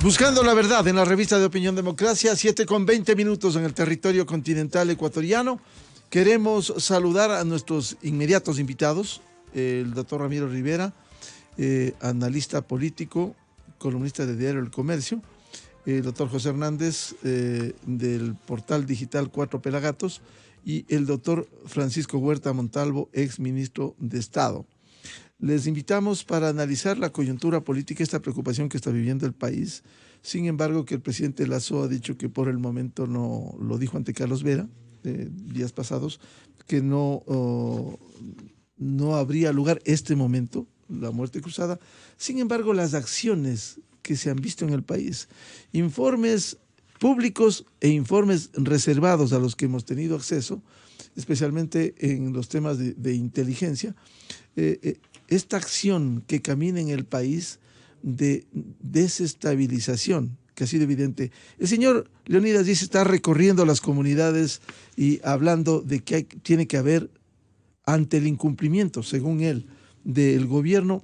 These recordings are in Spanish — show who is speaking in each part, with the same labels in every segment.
Speaker 1: Buscando la verdad en la revista de Opinión Democracia, 7:20 en el territorio continental ecuatoriano. Queremos saludar a nuestros inmediatos invitados, el doctor Ramiro Rivera, analista político, columnista de Diario El Comercio, el doctor José Hernández del portal digital Cuatro Pelagatos y el doctor Francisco Huerta Montalvo, ex ministro de Estado. Les invitamos para analizar la coyuntura política, esta preocupación que está viviendo el país. Sin embargo, que el presidente Lasso ha dicho que por el momento no, lo dijo ante Carlos Vera, días pasados, que no habría lugar este momento, la muerte cruzada. Sin embargo, las acciones que se han visto en el país, informes públicos e informes reservados a los que hemos tenido acceso, especialmente en los temas de inteligencia, esta acción que camina en el país de desestabilización, que ha sido evidente. El señor Leonidas dice está recorriendo las comunidades y hablando de que tiene que haber, ante el incumplimiento, según él, del gobierno,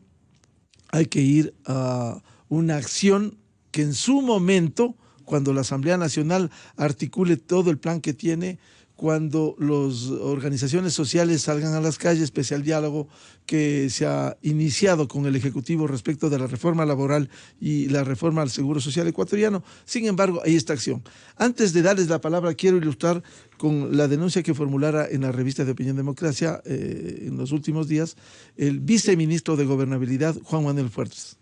Speaker 1: hay que ir a una acción que en su momento, cuando la Asamblea Nacional articule todo el plan que tiene, cuando las organizaciones sociales salgan a las calles, pese al diálogo que se ha iniciado con el Ejecutivo respecto de la reforma laboral y la reforma al Seguro Social ecuatoriano. Sin embargo, hay esta acción. Antes de darles la palabra, quiero ilustrar con la denuncia que formulara en la revista de Opinión Democracia en los últimos días el viceministro de Gobernabilidad, Juan Manuel Fuertes.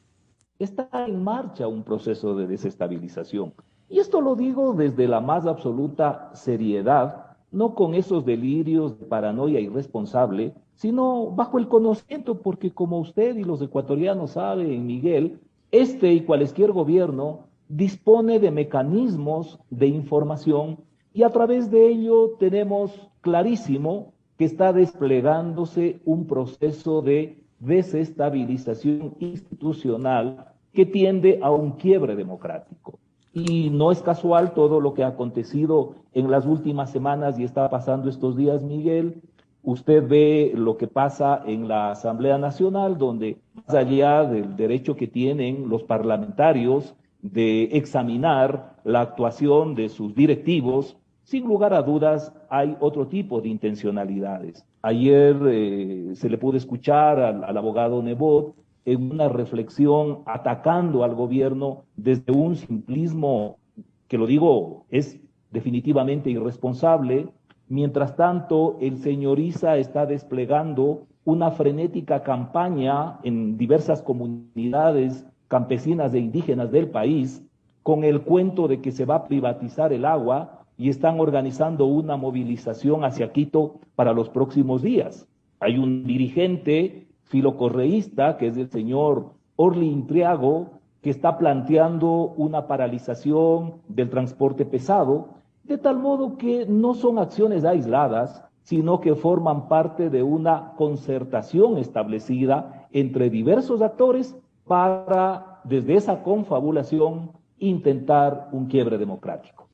Speaker 2: Está en marcha un proceso de desestabilización. Y esto lo digo desde la más absoluta seriedad, no con esos delirios de paranoia irresponsable, sino bajo el conocimiento, porque como usted y los ecuatorianos saben, Miguel, este y cualquier gobierno dispone de mecanismos de información y a través de ello tenemos clarísimo que está desplegándose un proceso de desestabilización institucional que tiende a un quiebre democrático. Y no es casual todo lo que ha acontecido en las últimas semanas y está pasando estos días, Miguel. Usted ve lo que pasa en la Asamblea Nacional, donde más allá del derecho que tienen los parlamentarios de examinar la actuación de sus directivos, sin lugar a dudas hay otro tipo de intencionalidades. Ayer se le pudo escuchar al abogado Nebot en una reflexión atacando al gobierno desde un simplismo que, lo digo, es definitivamente irresponsable. Mientras tanto, el señor Issa está desplegando una frenética campaña en diversas comunidades campesinas e indígenas del país con el cuento de que se va a privatizar el agua y están organizando una movilización hacia Quito para los próximos días. Hay un dirigente filocorreísta, que es el señor Orly Intriago, que está planteando una paralización del transporte pesado, de tal modo que no son acciones aisladas, sino que forman parte de una concertación establecida entre diversos actores para, desde esa confabulación, intentar un quiebre democrático.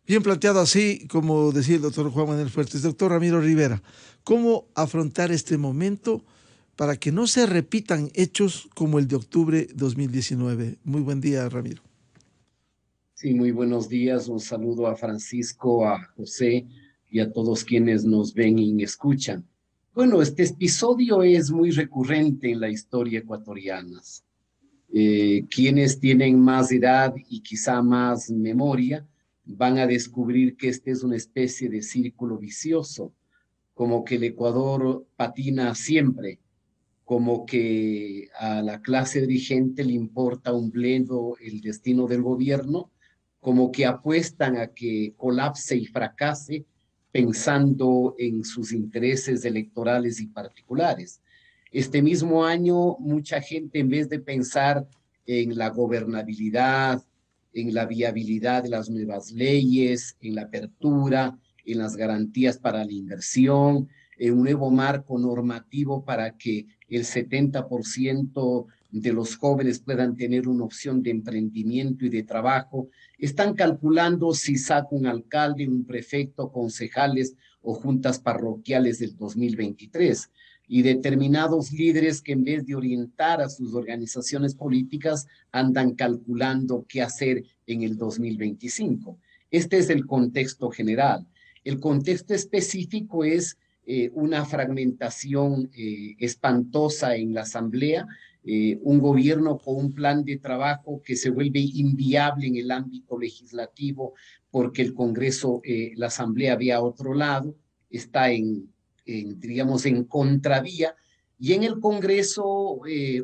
Speaker 1: Bien planteado así, como decía el doctor Juan Manuel Fuertes. Doctor Ramiro Rivera, ¿cómo afrontar este momento para que no se repitan hechos como el de octubre 2019? Muy buen día, Ramiro.
Speaker 3: Sí, muy buenos días. Un saludo a Francisco, a José y a todos quienes nos ven y escuchan. Bueno, este episodio es muy recurrente en la historia ecuatoriana. Quienes tienen más edad y quizá más memoria van a descubrir que este es una especie de círculo vicioso, como que el Ecuador patina siempre, como que a la clase dirigente le importa un bledo el destino del gobierno, como que apuestan a que colapse y fracase pensando en sus intereses electorales y particulares. Este mismo año, mucha gente, en vez de pensar en la gobernabilidad, en la viabilidad de las nuevas leyes, en la apertura, en las garantías para la inversión, en un nuevo marco normativo para que el 70% de los jóvenes puedan tener una opción de emprendimiento y de trabajo, están calculando si saca un alcalde, un prefecto, concejales o juntas parroquiales del 2023. y determinados líderes que en vez de orientar a sus organizaciones políticas andan calculando qué hacer en el 2025. Este es el contexto general. El contexto específico es una fragmentación espantosa en la Asamblea, un gobierno con un plan de trabajo que se vuelve inviable en el ámbito legislativo porque el Congreso, la Asamblea ve a otro lado, está digamos, en contravía, y en el Congreso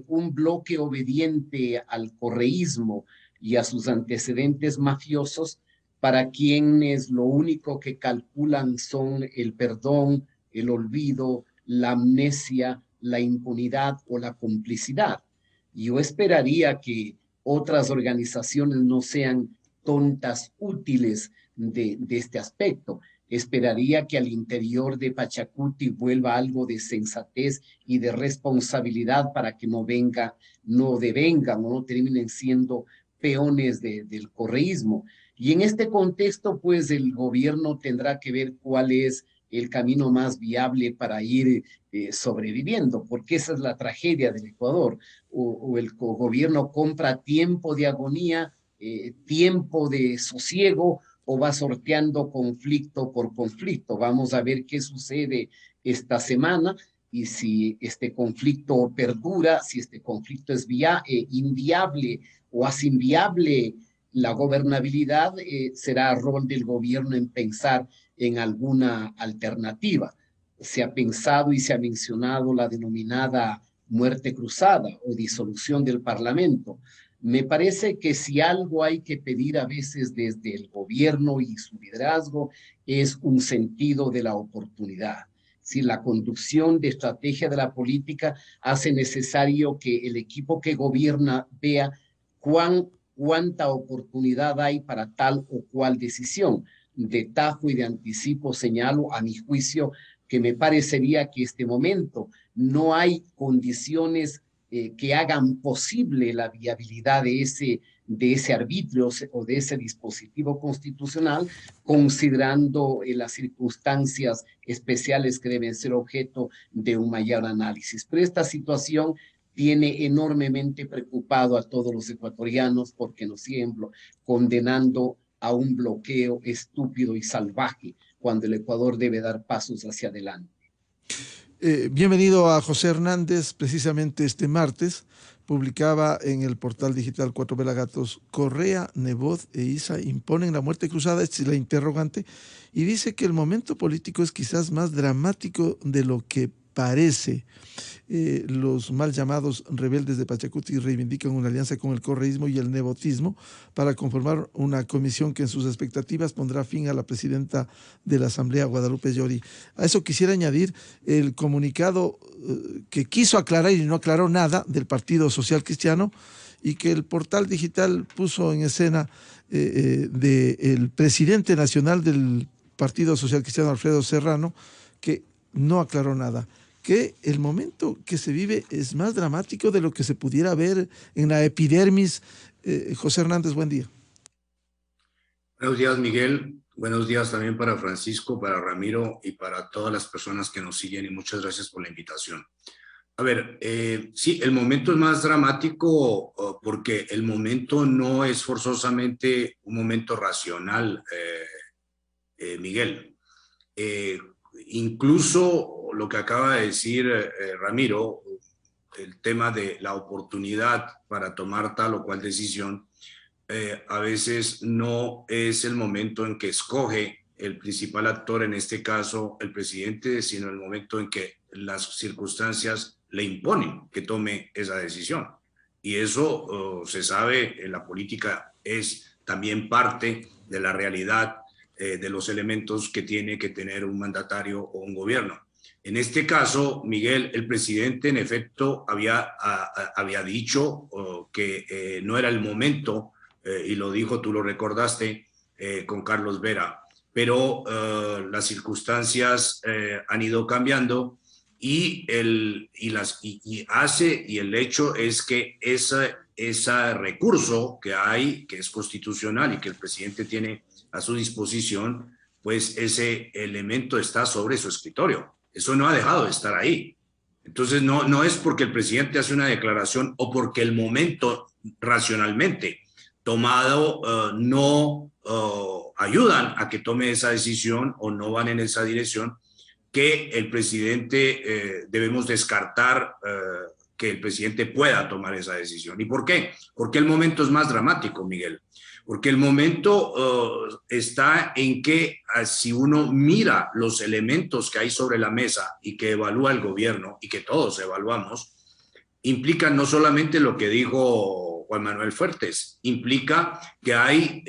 Speaker 3: un bloque obediente al correísmo y a sus antecedentes mafiosos, para quienes lo único que calculan son el perdón, el olvido, la amnesia, la impunidad o la complicidad. Yo esperaría que otras organizaciones no sean tontas útiles de este aspecto. Esperaría que al interior de Pachacuti vuelva algo de sensatez y de responsabilidad para que no devengan o no terminen siendo peones del correísmo. Y en este contexto, pues el gobierno tendrá que ver cuál es el camino más viable para ir sobreviviendo, porque esa es la tragedia del Ecuador. O el gobierno compra tiempo de agonía, tiempo de sosiego, o va sorteando conflicto por conflicto. Vamos a ver qué sucede esta semana y si este conflicto perdura, si este conflicto es inviable o hace inviable la gobernabilidad, será rol del gobierno en pensar en alguna alternativa. Se ha pensado y se ha mencionado la denominada muerte cruzada o disolución del Parlamento. Me parece que si algo hay que pedir a veces desde el gobierno y su liderazgo es un sentido de la oportunidad. Si la conducción de estrategia de la política hace necesario que el equipo que gobierna vea cuánta oportunidad hay para tal o cual decisión. De tajo y de anticipo señalo, a mi juicio, que me parecería que este momento no hay condiciones que hagan posible la viabilidad de ese arbitrio o de ese dispositivo constitucional, considerando las circunstancias especiales que deben ser objeto de un mayor análisis. Pero esta situación tiene enormemente preocupado a todos los ecuatorianos porque nos siguen condenando a un bloqueo estúpido y salvaje cuando el Ecuador debe dar pasos hacia adelante.
Speaker 1: Bienvenido a José Hernández. Precisamente este martes publicaba en el portal digital 4 Pelagatos: Correa, Nebot e Issa imponen la muerte cruzada, esta es la interrogante, y dice que el momento político es quizás más dramático de lo que parece. Los mal llamados rebeldes de Pachacuti reivindican una alianza con el correísmo y el nebotismo para conformar una comisión que en sus expectativas pondrá fin a la presidenta de la Asamblea, Guadalupe Llori. A eso quisiera añadir el comunicado que quiso aclarar y no aclaró nada del Partido Social Cristiano, y que el portal digital puso en escena del presidente nacional del Partido Social Cristiano, Alfredo Serrano, que no aclaró nada. Que el momento que se vive es más dramático de lo que se pudiera ver en la epidermis. José Hernández, buen día.
Speaker 4: Buenos días, Miguel. Buenos días también para Francisco, para Ramiro y para todas las personas que nos siguen, y muchas gracias por la invitación. A ver, sí, el momento es más dramático porque el momento no es forzosamente un momento racional, Miguel. Incluso lo que acaba de decir Ramiro, el tema de la oportunidad para tomar tal o cual decisión, a veces no es el momento en que escoge el principal actor, en este caso el presidente, sino el momento en que las circunstancias le imponen que tome esa decisión. Y eso se sabe, en la política es también parte de la realidad de los elementos que tiene que tener un mandatario o un gobierno. En este caso, Miguel, el presidente en efecto había dicho que no era el momento, y lo dijo, tú lo recordaste, con Carlos Vera, pero las circunstancias han ido cambiando y el hecho es que ese recurso que hay, que es constitucional y que el presidente tiene a su disposición, pues ese elemento está sobre su escritorio. Eso no ha dejado de estar ahí. Entonces, no es porque el presidente hace una declaración o porque el momento racionalmente tomado no ayudan a que tome esa decisión o no van en esa dirección, que el presidente debemos descartar que el presidente pueda tomar esa decisión. ¿Y por qué? Porque el momento es más dramático, Miguel. Porque el momento está en que si uno mira los elementos que hay sobre la mesa y que evalúa el gobierno y que todos evaluamos, implica no solamente lo que dijo Juan Manuel Fuertes, implica que hay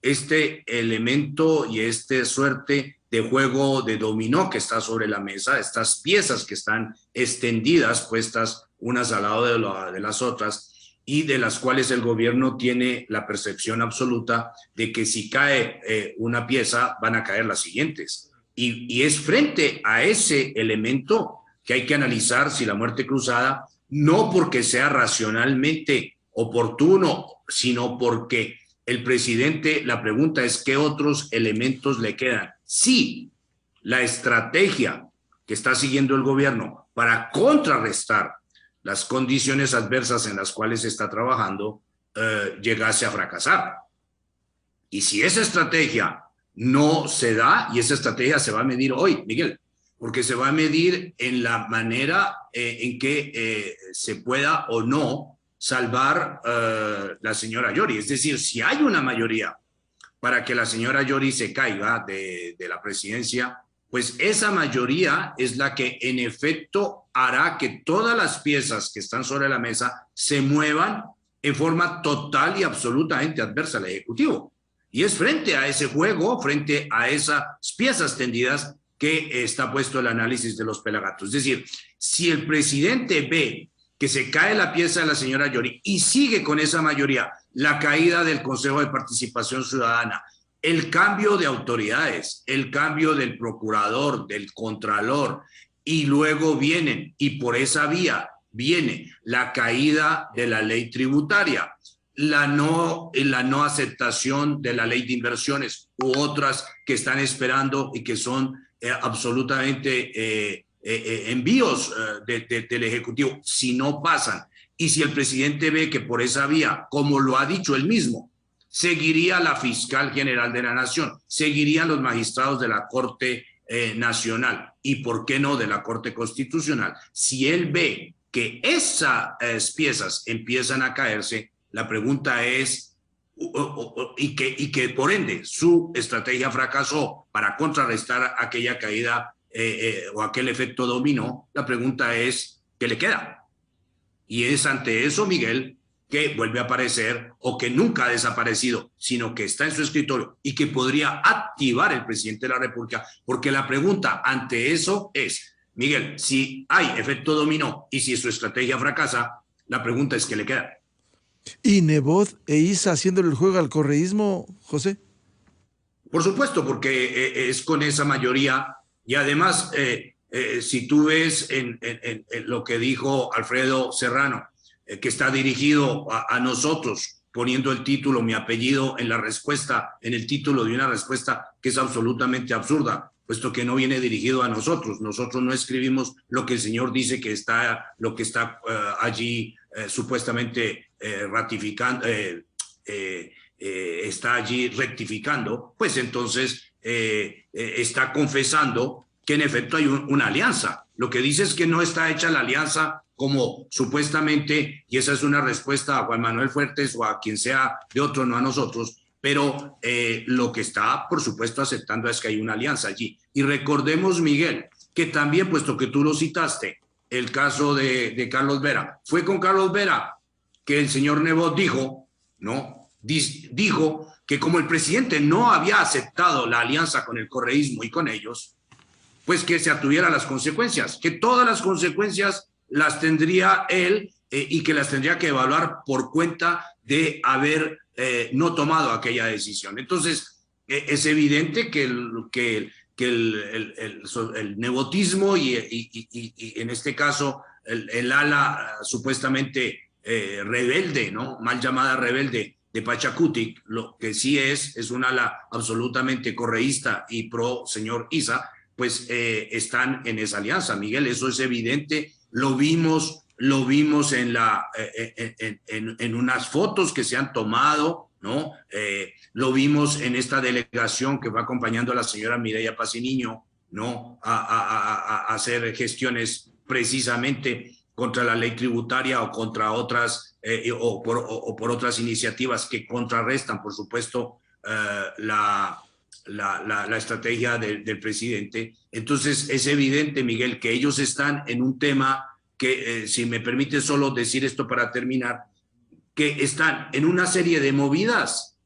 Speaker 4: este elemento y esta suerte de juego de dominó que está sobre la mesa, estas piezas que están extendidas, puestas unas al lado de las otras, y de las cuales el gobierno tiene la percepción absoluta de que si cae una pieza van a caer las siguientes. Y es frente a ese elemento que hay que analizar si la muerte cruzada, no porque sea racionalmente oportuno, sino porque el presidente, la pregunta es ¿qué otros elementos le quedan? Si la estrategia que está siguiendo el gobierno para contrarrestar las condiciones adversas en las cuales se está trabajando llegase a fracasar. Y si esa estrategia no se da, y esa estrategia se va a medir hoy, Miguel, porque se va a medir en la manera en que se pueda o no salvar la señora Yori. Es decir, si hay una mayoría para que la señora Yori se caiga de la presidencia, pues esa mayoría es la que en efecto hará que todas las piezas que están sobre la mesa se muevan en forma total y absolutamente adversa al Ejecutivo. Y es frente a ese juego, frente a esas piezas tendidas, que está puesto el análisis de los pelagatos. Es decir, si el presidente ve que se cae la pieza de la señora Yori y sigue con esa mayoría la caída del Consejo de Participación Ciudadana, el cambio de autoridades, el cambio del procurador, del contralor, y luego vienen, y por esa vía viene la caída de la ley tributaria, la no aceptación de la ley de inversiones u otras que están esperando y que son absolutamente envíos del Ejecutivo, si no pasan. Y si el presidente ve que por esa vía, como lo ha dicho él mismo, seguiría la fiscal general de la Nación, seguirían los magistrados de la Corte Nacional y, ¿por qué no, de la Corte Constitucional? Si él ve que esas piezas empiezan a caerse, la pregunta es, y que por ende su estrategia fracasó para contrarrestar aquella caída o aquel efecto dominó, la pregunta es, ¿qué le queda? Y es ante eso, Miguel, que vuelve a aparecer o que nunca ha desaparecido, sino que está en su escritorio y que podría activar el presidente de la República, porque la pregunta ante eso es, Miguel, si hay efecto dominó y si su estrategia fracasa, la pregunta es ¿qué le queda?
Speaker 1: ¿Y Nebot e Isa haciéndole el juego al correísmo, José?
Speaker 4: Por supuesto, porque es con esa mayoría y además, si tú ves en lo que dijo Alfredo Serrano, que está dirigido a nosotros, poniendo el título, mi apellido, en la respuesta, en el título de una respuesta que es absolutamente absurda, puesto que no viene dirigido a nosotros. Nosotros no escribimos lo que el señor dice que está, lo que está allí supuestamente ratificando, está allí rectificando, pues entonces está confesando que en efecto hay una alianza. Lo que dice es que no está hecha la alianza como supuestamente, y esa es una respuesta a Juan Manuel Fuertes o a quien sea de otro, no a nosotros, pero lo que está, por supuesto, aceptando es que hay una alianza allí. Y recordemos, Miguel, que también, puesto que tú lo citaste, el caso de Carlos Vera, fue con Carlos Vera que el señor Nebot dijo, ¿no? Dijo que como el presidente no había aceptado la alianza con el correísmo y con ellos, pues que se atuviera a las consecuencias, que todas las consecuencias las tendría él y que las tendría que evaluar por cuenta de haber no tomado aquella decisión. Entonces, es evidente que el nebotismo y en este caso el ala supuestamente rebelde, ¿no? Mal llamada rebelde de Pachacutic, lo que sí es un ala absolutamente correísta y pro señor Isa, pues están en esa alianza, Miguel, eso es evidente lo vimos en unas fotos que se han tomado, ¿no? Lo vimos en esta delegación que va acompañando a la señora Mireya Paciniño, ¿no? A hacer gestiones precisamente contra la ley tributaria o contra otras, o por otras iniciativas que contrarrestan, por supuesto, la estrategia del presidente. Entonces, es evidente, Miguel, que ellos están en un tema que, si me permite solo decir esto para terminar, que están en una serie de movidas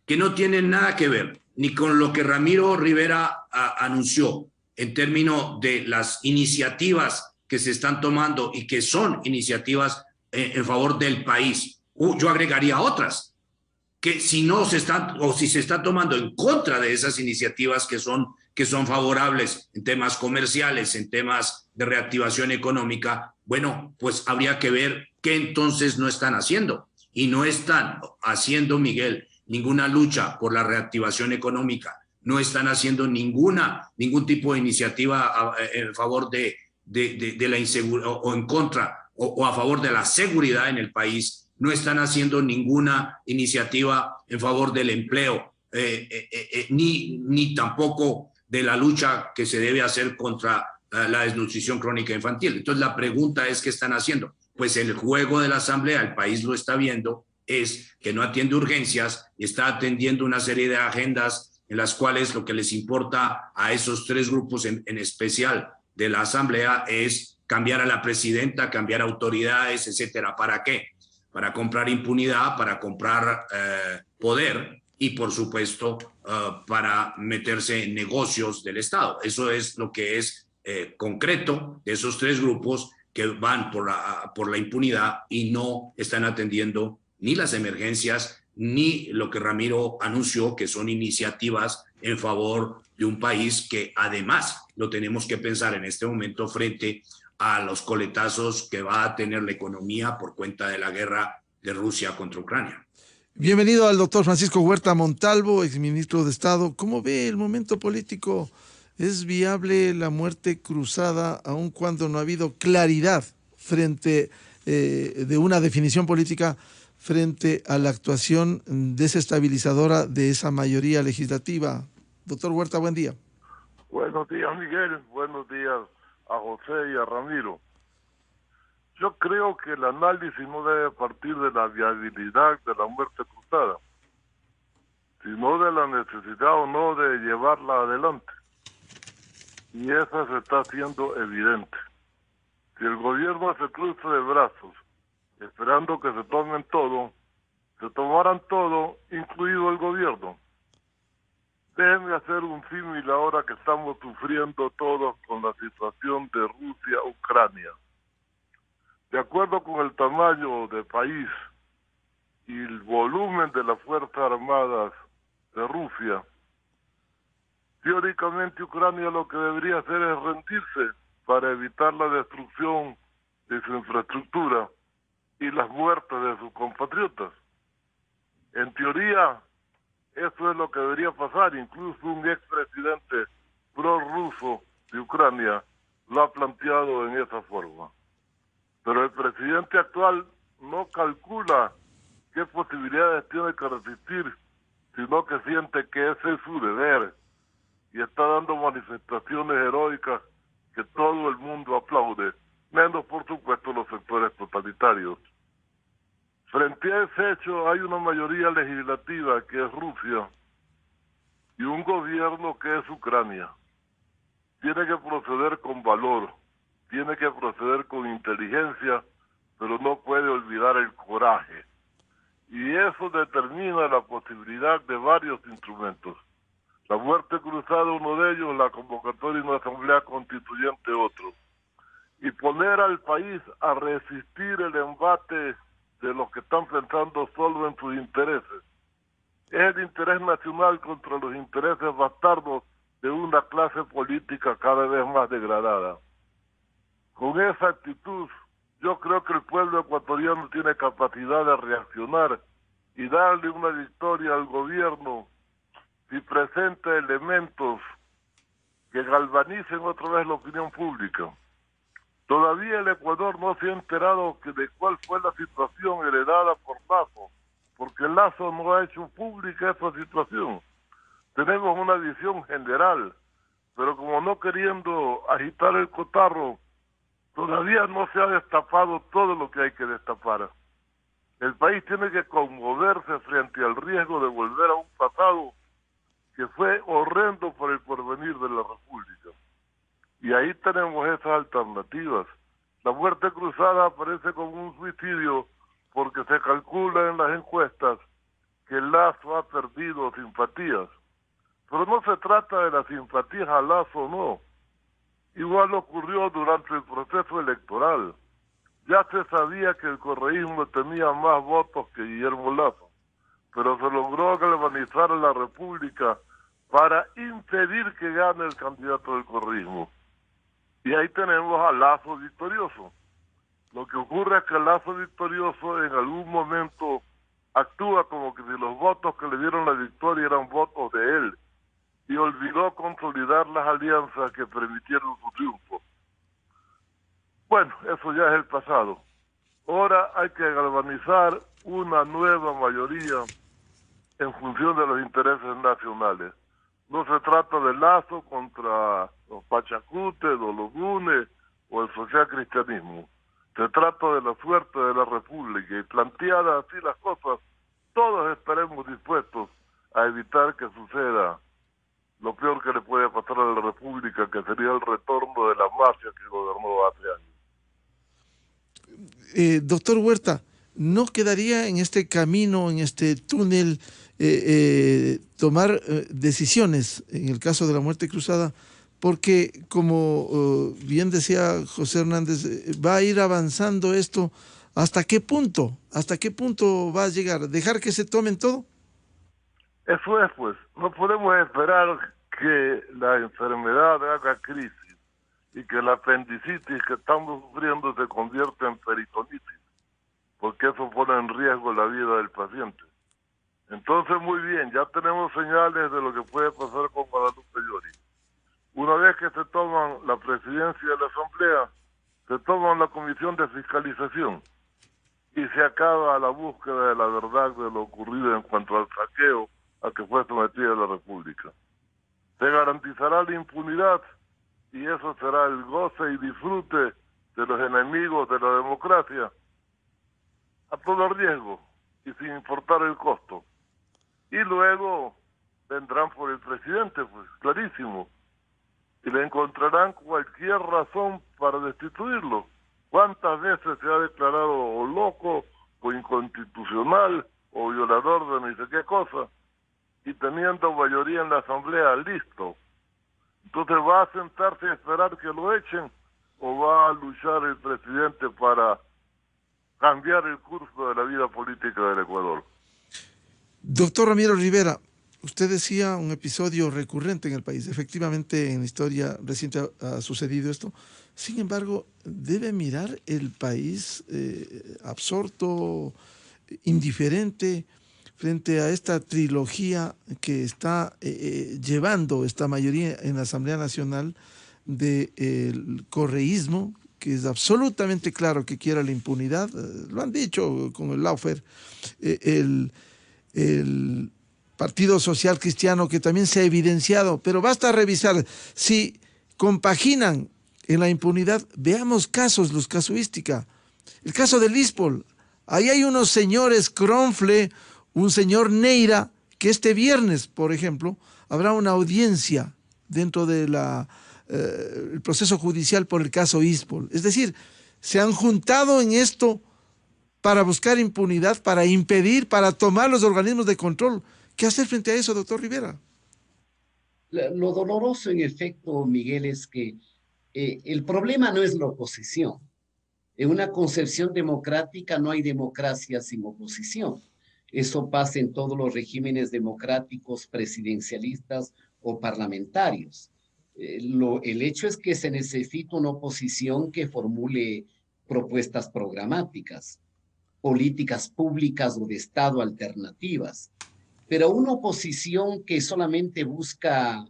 Speaker 4: que no tienen nada que ver ni con lo que Ramiro Rivera anunció en términos de las iniciativas que se están tomando y que son iniciativas en favor del país. Yo agregaría otras, que si no se están, o si se está tomando en contra de esas iniciativas que son favorables en temas comerciales, en temas de reactivación económica, bueno, pues habría que ver qué entonces no están haciendo. Y no están haciendo, Miguel, ninguna lucha por la reactivación económica, no están haciendo ningún tipo de iniciativa en favor de la inseguridad o en contra o a favor de la seguridad en el país, no están haciendo ninguna iniciativa en favor del empleo, ni tampoco de la lucha que se debe hacer contra la desnutrición crónica infantil. Entonces la pregunta es, ¿qué están haciendo? Pues el juego de la Asamblea, el país lo está viendo, es que no atiende urgencias, está atendiendo una serie de agendas en las cuales lo que les importa a esos tres grupos en especial de la Asamblea es cambiar a la presidenta, cambiar autoridades, etcétera. ¿Para qué? Para comprar impunidad, para comprar poder y, por supuesto, para meterse en negocios del Estado. Eso es lo que es concreto de esos tres grupos que van por la impunidad y no están atendiendo ni las emergencias ni lo que Ramiro anunció, que son iniciativas en favor de un país que además lo tenemos que pensar en este momento frente a los coletazos que va a tener la economía por cuenta de la guerra de Rusia contra Ucrania.
Speaker 1: Bienvenido al doctor Francisco Huerta Montalvo, exministro de Estado. ¿Cómo ve el momento político? ¿Es viable la muerte cruzada aun cuando no ha habido claridad frente de una definición política frente a la actuación desestabilizadora de esa mayoría legislativa? Doctor Huerta, buen día.
Speaker 5: Buenos días, Miguel. Buenos días a José y a Ramiro. Yo creo que el análisis no debe partir de la viabilidad de la muerte cruzada, sino de la necesidad o no de llevarla adelante. Y esa se está haciendo evidente. Si el gobierno se cruza de brazos, esperando que se tomen todo, se tomaran todo, incluido el gobierno. Déjenme hacer un símil ahora que estamos sufriendo todos con la situación de Rusia-Ucrania. De acuerdo con el tamaño del país y el volumen de las Fuerzas Armadas de Rusia, teóricamente Ucrania lo que debería hacer es rendirse para evitar la destrucción de su infraestructura y las muertes de sus compatriotas. En teoría, eso es lo que debería pasar. Incluso un expresidente prorruso de Ucrania lo ha planteado en esa forma. Pero el presidente actual no calcula qué posibilidades tiene que resistir, sino que siente que ese es su deber y está dando manifestaciones heroicas que todo el mundo aplaude, menos por supuesto los sectores totalitarios. Frente a ese hecho hay una mayoría legislativa que es Rusia y un gobierno que es Ucrania. Tiene que proceder con valor, tiene que proceder con inteligencia, pero no puede olvidar el coraje. Y eso determina la posibilidad de varios instrumentos. La muerte cruzada, uno de ellos, la convocatoria de una asamblea constituyente, otro. Y poner al país a resistir el embate de los que están pensando solo en sus intereses. Es el interés nacional contra los intereses bastardos de una clase política cada vez más degradada. Con esa actitud, yo creo que el pueblo ecuatoriano tiene capacidad de reaccionar y darle una victoria al gobierno si presenta elementos que galvanicen otra vez la opinión pública. Todavía el Ecuador no se ha enterado de cuál fue la situación heredada por Lazo, porque Lazo no ha hecho pública esa situación. Tenemos una visión general, pero como no queriendo agitar el cotarro, todavía no se ha destapado todo lo que hay que destapar. El país tiene que conmoverse frente al riesgo de volver a un pasado que fue horrendo por el porvenir de la República. Y ahí tenemos esas alternativas. La muerte cruzada aparece como un suicidio porque se calcula en las encuestas que Lazo ha perdido simpatías. Pero no se trata de las simpatías a Lazo, no. Igual ocurrió durante el proceso electoral. Ya se sabía que el correísmo tenía más votos que Guillermo Lazo, pero se logró galvanizar a la República para impedir que gane el candidato del correísmo. Y ahí tenemos a Lazo victorioso. Lo que ocurre es que Lazo victorioso en algún momento actúa como que si los votos que le dieron la victoria eran votos de él, y olvidó consolidar las alianzas que permitieron su triunfo. Bueno, eso ya es el pasado. Ahora hay que galvanizar una nueva mayoría en función de los intereses nacionales. No se trata de Lazo contra los Pachacutes, o los Gunes o el socialcristianismo. Se trata de la suerte de la República y planteadas así las cosas, todos estaremos dispuestos a evitar que suceda lo peor que le puede pasar a la República, que sería el retorno de la mafia que gobernó hace años.
Speaker 1: Doctor Huerta, ¿no quedaría en este camino, en este túnel, tomar decisiones en el caso de la muerte cruzada? Porque, como bien decía José Hernández, va a ir avanzando esto. ¿Hasta qué punto? ¿Hasta qué punto va a llegar? ¿Dejar que se tomen todo?
Speaker 5: Eso es, pues. No podemos esperar que la enfermedad haga crisis y que la apendicitis que estamos sufriendo se convierta en peritonitis, porque eso pone en riesgo la vida del paciente. Entonces, muy bien, ya tenemos señales de lo que puede pasar con Guadalupe Llori. Una vez que se toman la presidencia de la Asamblea, se toman la comisión de fiscalización y se acaba la búsqueda de la verdad de lo ocurrido en cuanto al saqueo a que fue sometida la República. Se garantizará la impunidad y eso será el goce y disfrute de los enemigos de la democracia a todo riesgo y sin importar el costo. Y luego vendrán por el presidente, pues clarísimo, y le encontrarán cualquier razón para destituirlo. ¿Cuántas veces se ha declarado o loco, o inconstitucional, o violador de ni sé qué cosa? Y teniendo mayoría en la Asamblea, listo. Entonces, ¿va a sentarse a esperar que lo echen o va a luchar el presidente para cambiar el curso de la vida política del Ecuador?
Speaker 1: Doctor Ramiro Rivera, usted decía un episodio recurrente en el país. Efectivamente, en la historia reciente ha sucedido esto. Sin embargo, debe mirar el país absorto, indiferente, frente a esta trilogía que está llevando esta mayoría en la Asamblea Nacional del correísmo, que es absolutamente claro que quiere la impunidad, lo han dicho con el Lawfare, el Partido Social Cristiano, que también se ha evidenciado, pero basta revisar si compaginan en la impunidad. Veamos casos, los casuística. El caso del ISPOL, ahí hay unos señores Cronfle, un señor Neira, que este viernes, por ejemplo, habrá una audiencia dentro de el proceso judicial por el caso ISPOL. Es decir, se han juntado en esto para buscar impunidad, para impedir, para tomar los organismos de control. ¿Qué hacer frente a eso, doctor Rivera?
Speaker 3: Lo doloroso, en efecto, Miguel, es que el problema no es la oposición. En una concepción democrática no hay democracia sin oposición. Eso pasa en todos los regímenes democráticos, presidencialistas o parlamentarios. El hecho es que se necesita una oposición que formule propuestas programáticas, políticas públicas o de Estado alternativas, pero una oposición que solamente busca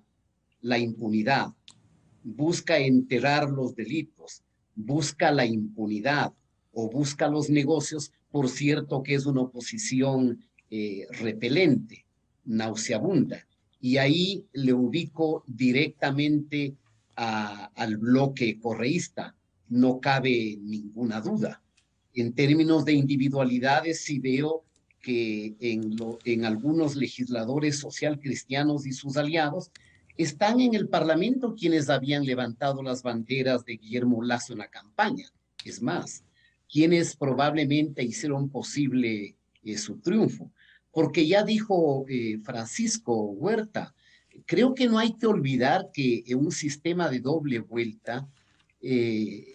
Speaker 3: la impunidad, busca enterrar los delitos, busca la impunidad o busca los negocios, por cierto que es una oposición repelente, nauseabunda. Y ahí le ubico directamente al bloque correísta, no cabe ninguna duda. En términos de individualidades, sí veo que en algunos legisladores social cristianos y sus aliados están en el Parlamento quienes habían levantado las banderas de Guillermo Lasso en la campaña. Es más, quienes probablemente hicieron posible su triunfo. Porque ya dijo Francisco Huerta, creo que no hay que olvidar que en un sistema de doble vuelta,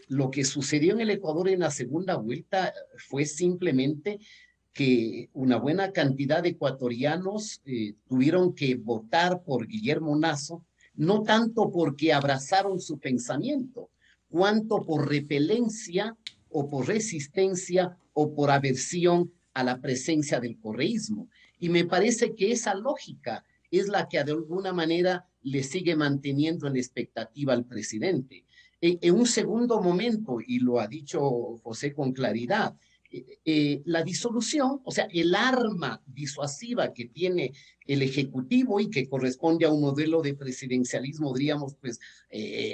Speaker 3: lo que sucedió en el Ecuador en la segunda vuelta fue simplemente que una buena cantidad de ecuatorianos tuvieron que votar por Guillermo Lasso, no tanto porque abrazaron su pensamiento, cuanto por repelencia o por resistencia o por aversión a la presencia del correísmo. Y me parece que esa lógica es la que de alguna manera le sigue manteniendo en la expectativa al presidente. En un segundo momento, y lo ha dicho José con claridad, la disolución, o sea, el arma disuasiva que tiene el Ejecutivo y que corresponde a un modelo de presidencialismo, diríamos, pues,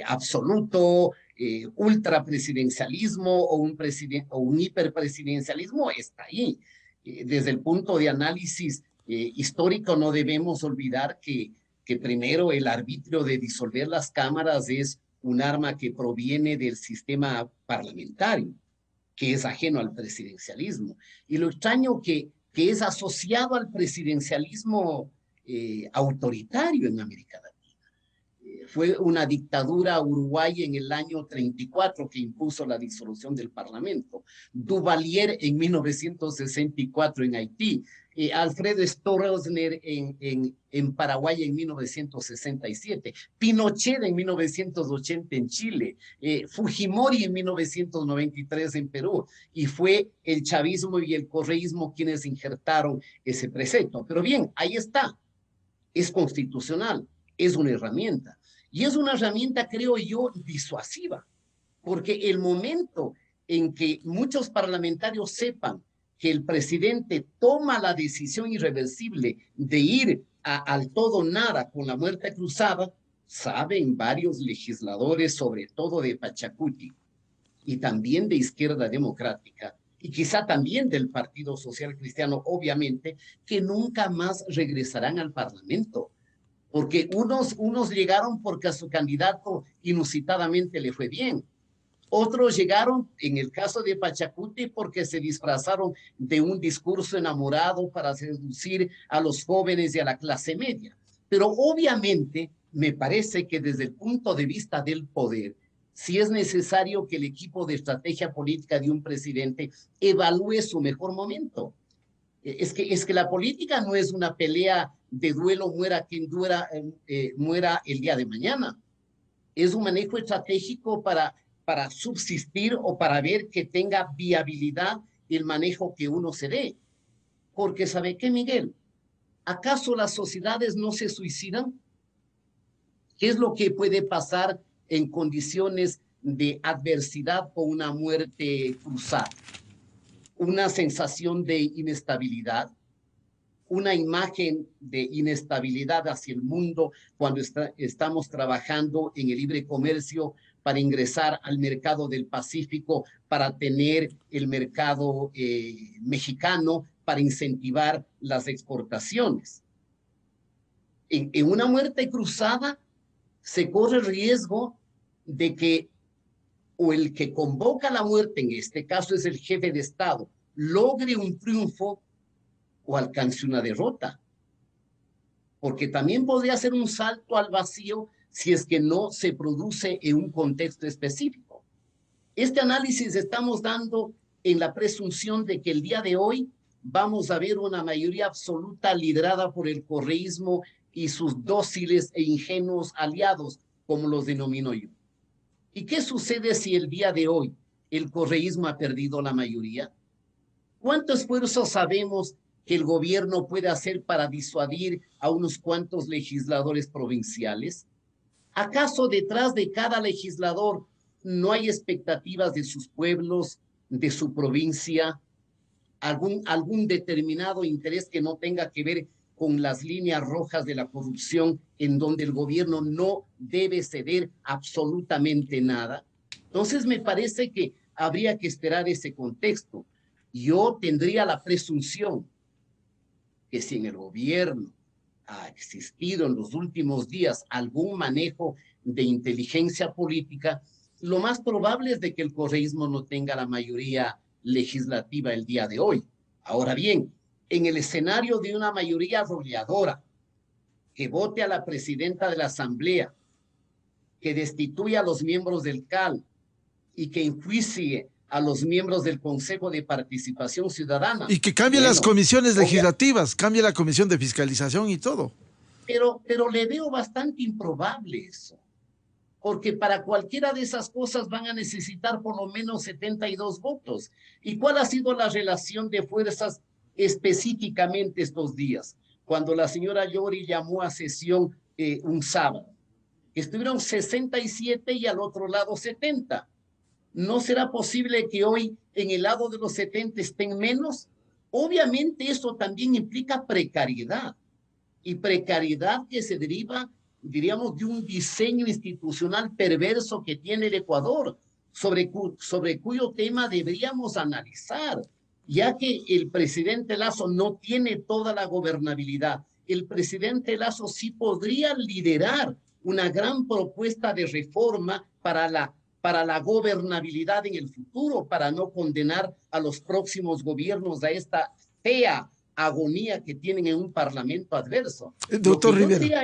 Speaker 3: absoluto, ultrapresidencialismo o un hiperpresidencialismo, está ahí. Desde el punto de análisis histórico no debemos olvidar que primero el arbitrio de disolver las cámaras es un arma que proviene del sistema parlamentario, que es ajeno al presidencialismo. Y lo extraño que es asociado al presidencialismo autoritario en América Latina. Fue una dictadura uruguaya en el año 34 que impuso la disolución del Parlamento. Duvalier en 1964 en Haití. Alfredo Stroessner en Paraguay en 1967, Pinochet en 1980 en Chile, Fujimori en 1993 en Perú, y fue el chavismo y el correísmo quienes injertaron ese precepto. Pero bien, ahí está, es constitucional, es una herramienta, y es una herramienta, creo yo, disuasiva, porque el momento en que muchos parlamentarios sepan que el presidente toma la decisión irreversible de ir al todo nada con la muerte cruzada, saben varios legisladores, sobre todo de Pachacuti y también de Izquierda Democrática, y quizá también del Partido Social Cristiano, obviamente, que nunca más regresarán al Parlamento. Porque unos llegaron porque a su candidato inusitadamente le fue bien. Otros llegaron, en el caso de Pachacuti, porque se disfrazaron de un discurso enamorado para seducir a los jóvenes y a la clase media. Pero obviamente me parece que desde el punto de vista del poder, sí es necesario que el equipo de estrategia política de un presidente evalúe su mejor momento. Es que la política no es una pelea de duelo, muera quien muera el día de mañana. Es un manejo estratégico para subsistir o para ver que tenga viabilidad el manejo que uno se dé. Porque ¿sabe qué, Miguel? ¿Acaso las sociedades no se suicidan? ¿Qué es lo que puede pasar en condiciones de adversidad o una muerte cruzada? Una sensación de inestabilidad, una imagen de inestabilidad hacia el mundo cuando estamos trabajando en el libre comercio para ingresar al mercado del Pacífico, para tener el mercado mexicano, para incentivar las exportaciones. En una muerte cruzada se corre el riesgo de que o el que convoca la muerte, en este caso es el jefe de Estado, logre un triunfo o alcance una derrota. Porque también podría ser un salto al vacío si es que no se produce en un contexto específico. Este análisis estamos dando en la presunción de que el día de hoy vamos a ver una mayoría absoluta liderada por el correísmo y sus dóciles e ingenuos aliados, como los denomino yo. ¿Y qué sucede si el día de hoy el correísmo ha perdido la mayoría? ¿Cuánto esfuerzo sabemos que el gobierno puede hacer para disuadir a unos cuantos legisladores provinciales? ¿Acaso detrás de cada legislador no hay expectativas de sus pueblos, de su provincia, algún determinado interés que no tenga que ver con las líneas rojas de la corrupción, en donde el gobierno no debe ceder absolutamente nada. Entonces me parece que habría que esperar ese contexto. Yo tendría la presunción que si en el gobierno ha existido en los últimos días algún manejo de inteligencia política, lo más probable es de que el correísmo no tenga la mayoría legislativa el día de hoy. Ahora bien, en el escenario de una mayoría arrolladora que vote a la presidenta de la Asamblea, que destituya a los miembros del CAL y que enjuicie a los miembros del Consejo de Participación Ciudadana.
Speaker 1: Y que cambie las comisiones legislativas, cambie la comisión de fiscalización y todo.
Speaker 3: Pero le veo bastante improbable eso, porque para cualquiera de esas cosas van a necesitar por lo menos 72 votos. ¿Y cuál ha sido la relación de fuerzas específicamente estos días? Cuando la señora Yori llamó a sesión un sábado, estuvieron 67 y al otro lado 70. ¿No será posible que hoy en el lado de los 70 estén menos? Obviamente eso también implica precariedad, y precariedad que se deriva, diríamos, de un diseño institucional perverso que tiene el Ecuador, sobre cuyo tema deberíamos analizar, ya que el presidente Lasso no tiene toda la gobernabilidad. El presidente Lasso sí podría liderar una gran propuesta de reforma para la gobernabilidad en el futuro, para no condenar a los próximos gobiernos a esta fea agonía que tienen en un parlamento adverso.
Speaker 1: Doctor Rivera,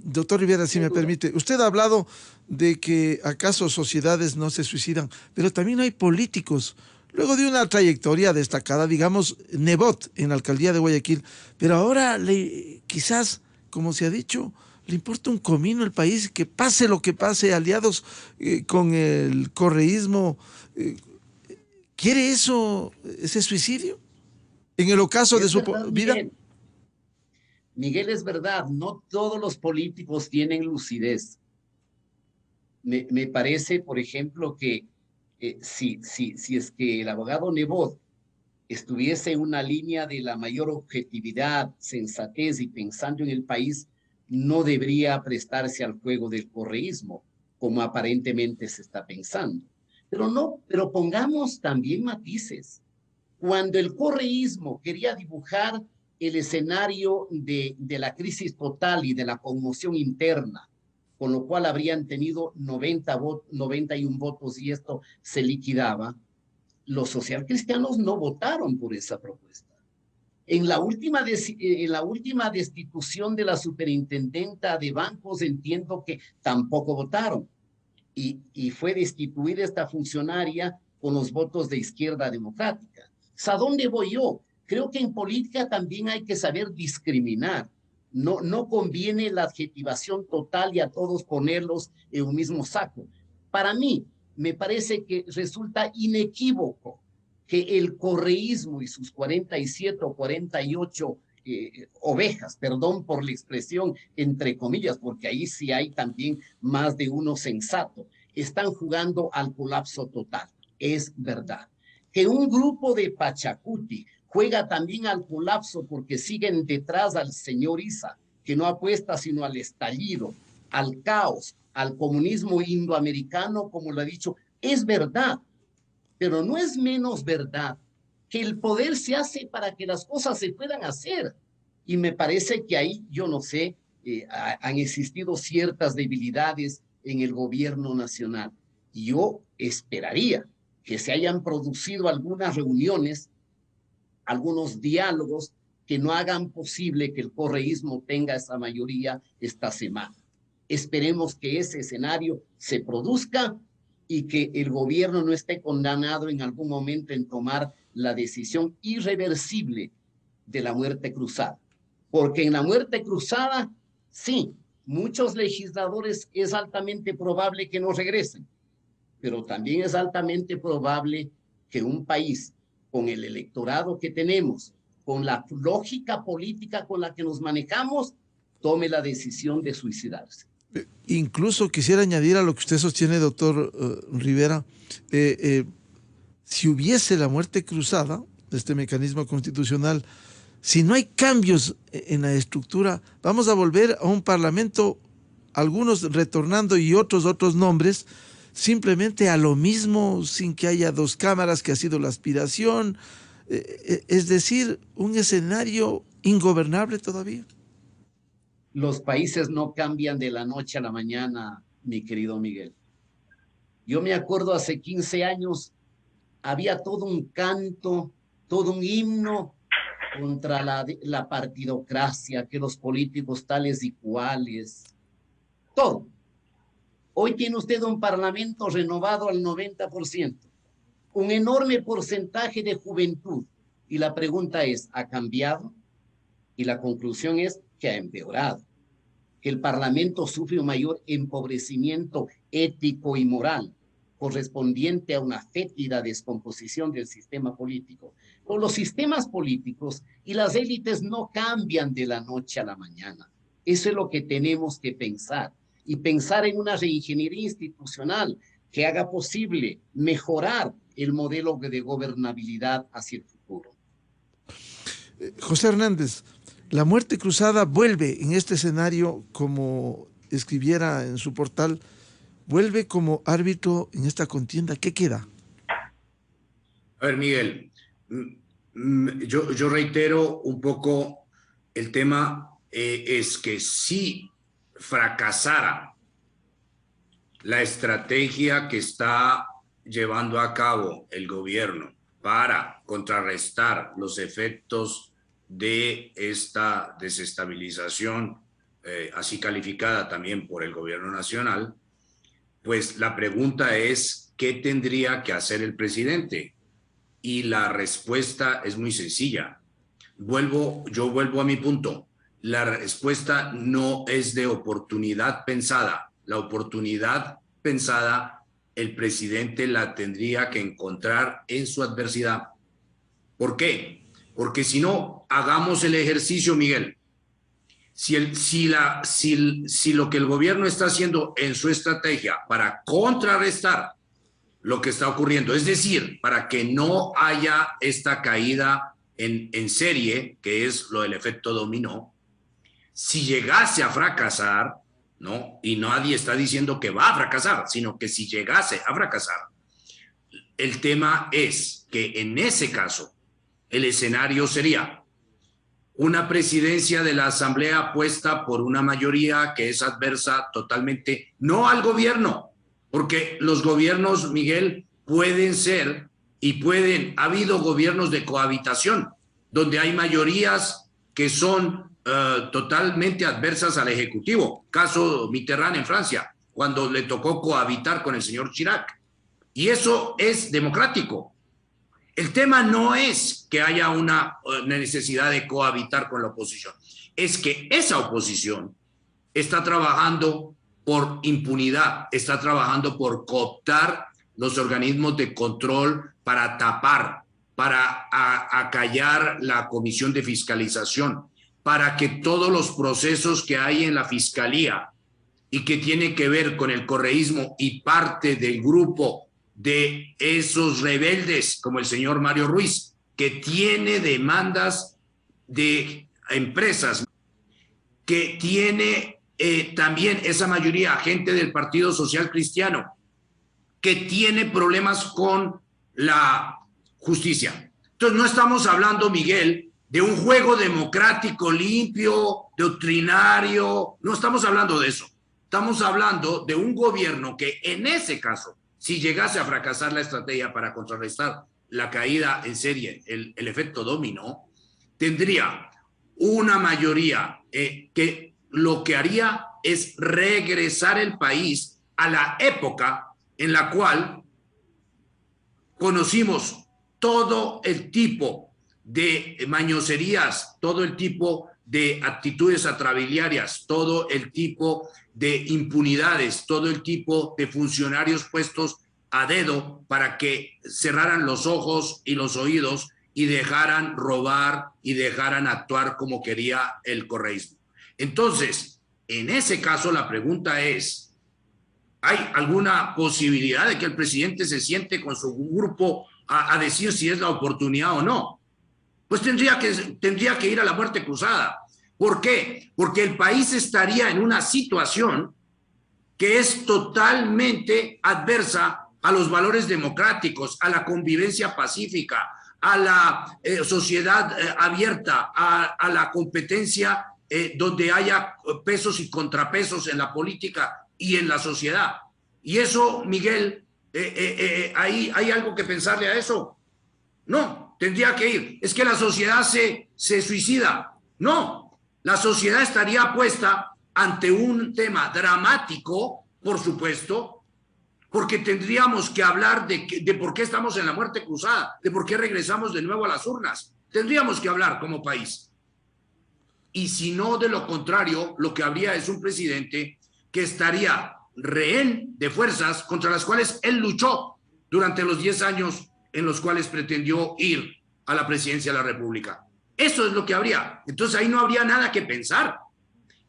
Speaker 1: doctor Rivera, si me permite, usted ha hablado de que acaso sociedades no se suicidan, pero también hay políticos, luego de una trayectoria destacada, digamos, Nebot en la alcaldía de Guayaquil, pero ahora quizás, como se ha dicho, le importa un comino el país, que pase lo que pase, aliados con el correísmo. ¿Quiere eso, ese suicidio? En el ocaso de su vida.
Speaker 3: Miguel, es verdad, no todos los políticos tienen lucidez. Me parece, por ejemplo, que si es que el abogado Nebot estuviese en una línea de la mayor objetividad, sensatez y pensando en el país, no debería prestarse al juego del correísmo, como aparentemente se está pensando. Pero pongamos también matices. Cuando el correísmo quería dibujar el escenario de la crisis total y de la conmoción interna, con lo cual habrían tenido 91 votos y esto se liquidaba, los socialcristianos no votaron por esa propuesta. En la última destitución de la superintendenta de bancos, entiendo que tampoco votaron. Y fue destituida esta funcionaria con los votos de Izquierda Democrática. ¿A dónde voy yo? Creo que en política también hay que saber discriminar. No conviene la adjetivación total y a todos ponerlos en un mismo saco. Para mí, me parece que resulta inequívoco que el correísmo y sus 47 o 48 ovejas, perdón por la expresión entre comillas, porque ahí sí hay también más de uno sensato, están jugando al colapso total. Es verdad. Que un grupo de Pachacuti juega también al colapso porque siguen detrás al señor Issa, que no apuesta sino al estallido, al caos, al comunismo indoamericano, como lo ha dicho, es verdad. Pero no es menos verdad que el poder se hace para que las cosas se puedan hacer. Y me parece que ahí, yo no sé, han existido ciertas debilidades en el gobierno nacional. Y yo esperaría que se hayan producido algunas reuniones, algunos diálogos que no hagan posible que el correísmo tenga esa mayoría esta semana. Esperemos que ese escenario se produzca y que el gobierno no esté condenado en algún momento en tomar la decisión irreversible de la muerte cruzada. Porque en la muerte cruzada, sí, muchos legisladores es altamente probable que no regresen, pero también es altamente probable que un país con el electorado que tenemos, con la lógica política con la que nos manejamos, tome la decisión de suicidarse.
Speaker 1: Incluso quisiera añadir a lo que usted sostiene, doctor Rivera, si hubiese la muerte cruzada, este mecanismo constitucional, si no hay cambios en la estructura, vamos a volver a un parlamento, algunos retornando y otros nombres, simplemente a lo mismo, sin que haya dos cámaras, que ha sido la aspiración, es decir, un escenario ingobernable todavía.
Speaker 3: Los países no cambian de la noche a la mañana, mi querido Miguel. Yo me acuerdo hace 15 años, había todo un canto, todo un himno contra la partidocracia, que los políticos tales y cuales, todo. Hoy tiene usted un parlamento renovado al 90%, un enorme porcentaje de juventud. Y la pregunta es, ¿ha cambiado? Y la conclusión es que ha empeorado. Que el parlamento sufre un mayor empobrecimiento ético y moral, correspondiente a una fétida descomposición del sistema político. Pero los sistemas políticos y las élites no cambian de la noche a la mañana. Eso es lo que tenemos que pensar. Y pensar en una reingeniería institucional que haga posible mejorar el modelo de gobernabilidad hacia el futuro.
Speaker 1: José Hernández, la muerte cruzada vuelve en este escenario, como escribiera en su portal, vuelve como árbitro en esta contienda. ¿Qué queda?
Speaker 4: A ver, Miguel, yo reitero un poco el tema, es que si fracasara la estrategia que está llevando a cabo el gobierno para contrarrestar los efectos de esta desestabilización, así calificada también por el gobierno nacional, pues la pregunta es, ¿qué tendría que hacer el presidente? Y la respuesta es muy sencilla. Yo vuelvo a mi punto. La respuesta no es de oportunidad pensada. La oportunidad pensada, el presidente la tendría que encontrar en su adversidad. ¿Por qué? Porque si no, hagamos el ejercicio, Miguel. Si lo que el gobierno está haciendo en su estrategia para contrarrestar lo que está ocurriendo, es decir, para que no haya esta caída en serie, que es lo del efecto dominó, si llegase a fracasar, ¿no? Y nadie está diciendo que va a fracasar, sino que si llegase a fracasar, el tema es que en ese caso el escenario sería una presidencia de la Asamblea puesta por una mayoría que es adversa totalmente, no al gobierno, porque los gobiernos, Miguel, pueden ser ha habido gobiernos de cohabitación, donde hay mayorías que son totalmente adversas al Ejecutivo. Caso Mitterrand en Francia, cuando le tocó cohabitar con el señor Chirac. Y eso es democrático. El tema no es que haya una necesidad de cohabitar con la oposición, es que esa oposición está trabajando por impunidad, está trabajando por cooptar los organismos de control para tapar, para acallar la comisión de fiscalización, para que todos los procesos que hay en la fiscalía y que tienen que ver con el correísmo y parte del grupo de esos rebeldes como el señor Mario Ruiz, que tiene demandas de empresas, que tiene también esa mayoría gente del Partido Social Cristiano, que tiene problemas con la justicia. Entonces no estamos hablando, Miguel, de un juego democrático limpio, doctrinario, no estamos hablando de eso. Estamos hablando de un gobierno que en ese caso, si llegase a fracasar la estrategia para contrarrestar la caída en serie, el efecto dominó, tendría una mayoría que lo que haría es regresar el país a la época en la cual conocimos todo el tipo de mañoserías, todo el tipo de actitudes atrabiliarias, todo el tipo de impunidades, todo el tipo de funcionarios puestos a dedo para que cerraran los ojos y los oídos y dejaran robar y dejaran actuar como quería el correísmo. Entonces, en ese caso la pregunta es, ¿hay alguna posibilidad de que el presidente se siente con su grupo a decir si es la oportunidad o no? Pues tendría que ir a la muerte cruzada. ¿Por qué? Porque el país estaría en una situación que es totalmente adversa a los valores democráticos, a la convivencia pacífica, a la sociedad abierta, a la competencia donde haya pesos y contrapesos en la política y en la sociedad. Y eso, Miguel, ¿hay algo que pensarle a eso? No, tendría que ir. Es que la sociedad se suicida. No, la sociedad estaría puesta ante un tema dramático, por supuesto, porque tendríamos que hablar de por qué estamos en la muerte cruzada, de por qué regresamos de nuevo a las urnas. Tendríamos que hablar como país. Y si no, de lo contrario, lo que habría es un presidente que estaría rehén de fuerzas contra las cuales él luchó durante los 10 años en los cuales pretendió ir a la presidencia de la República. Eso es lo que habría. Entonces ahí no habría nada que pensar.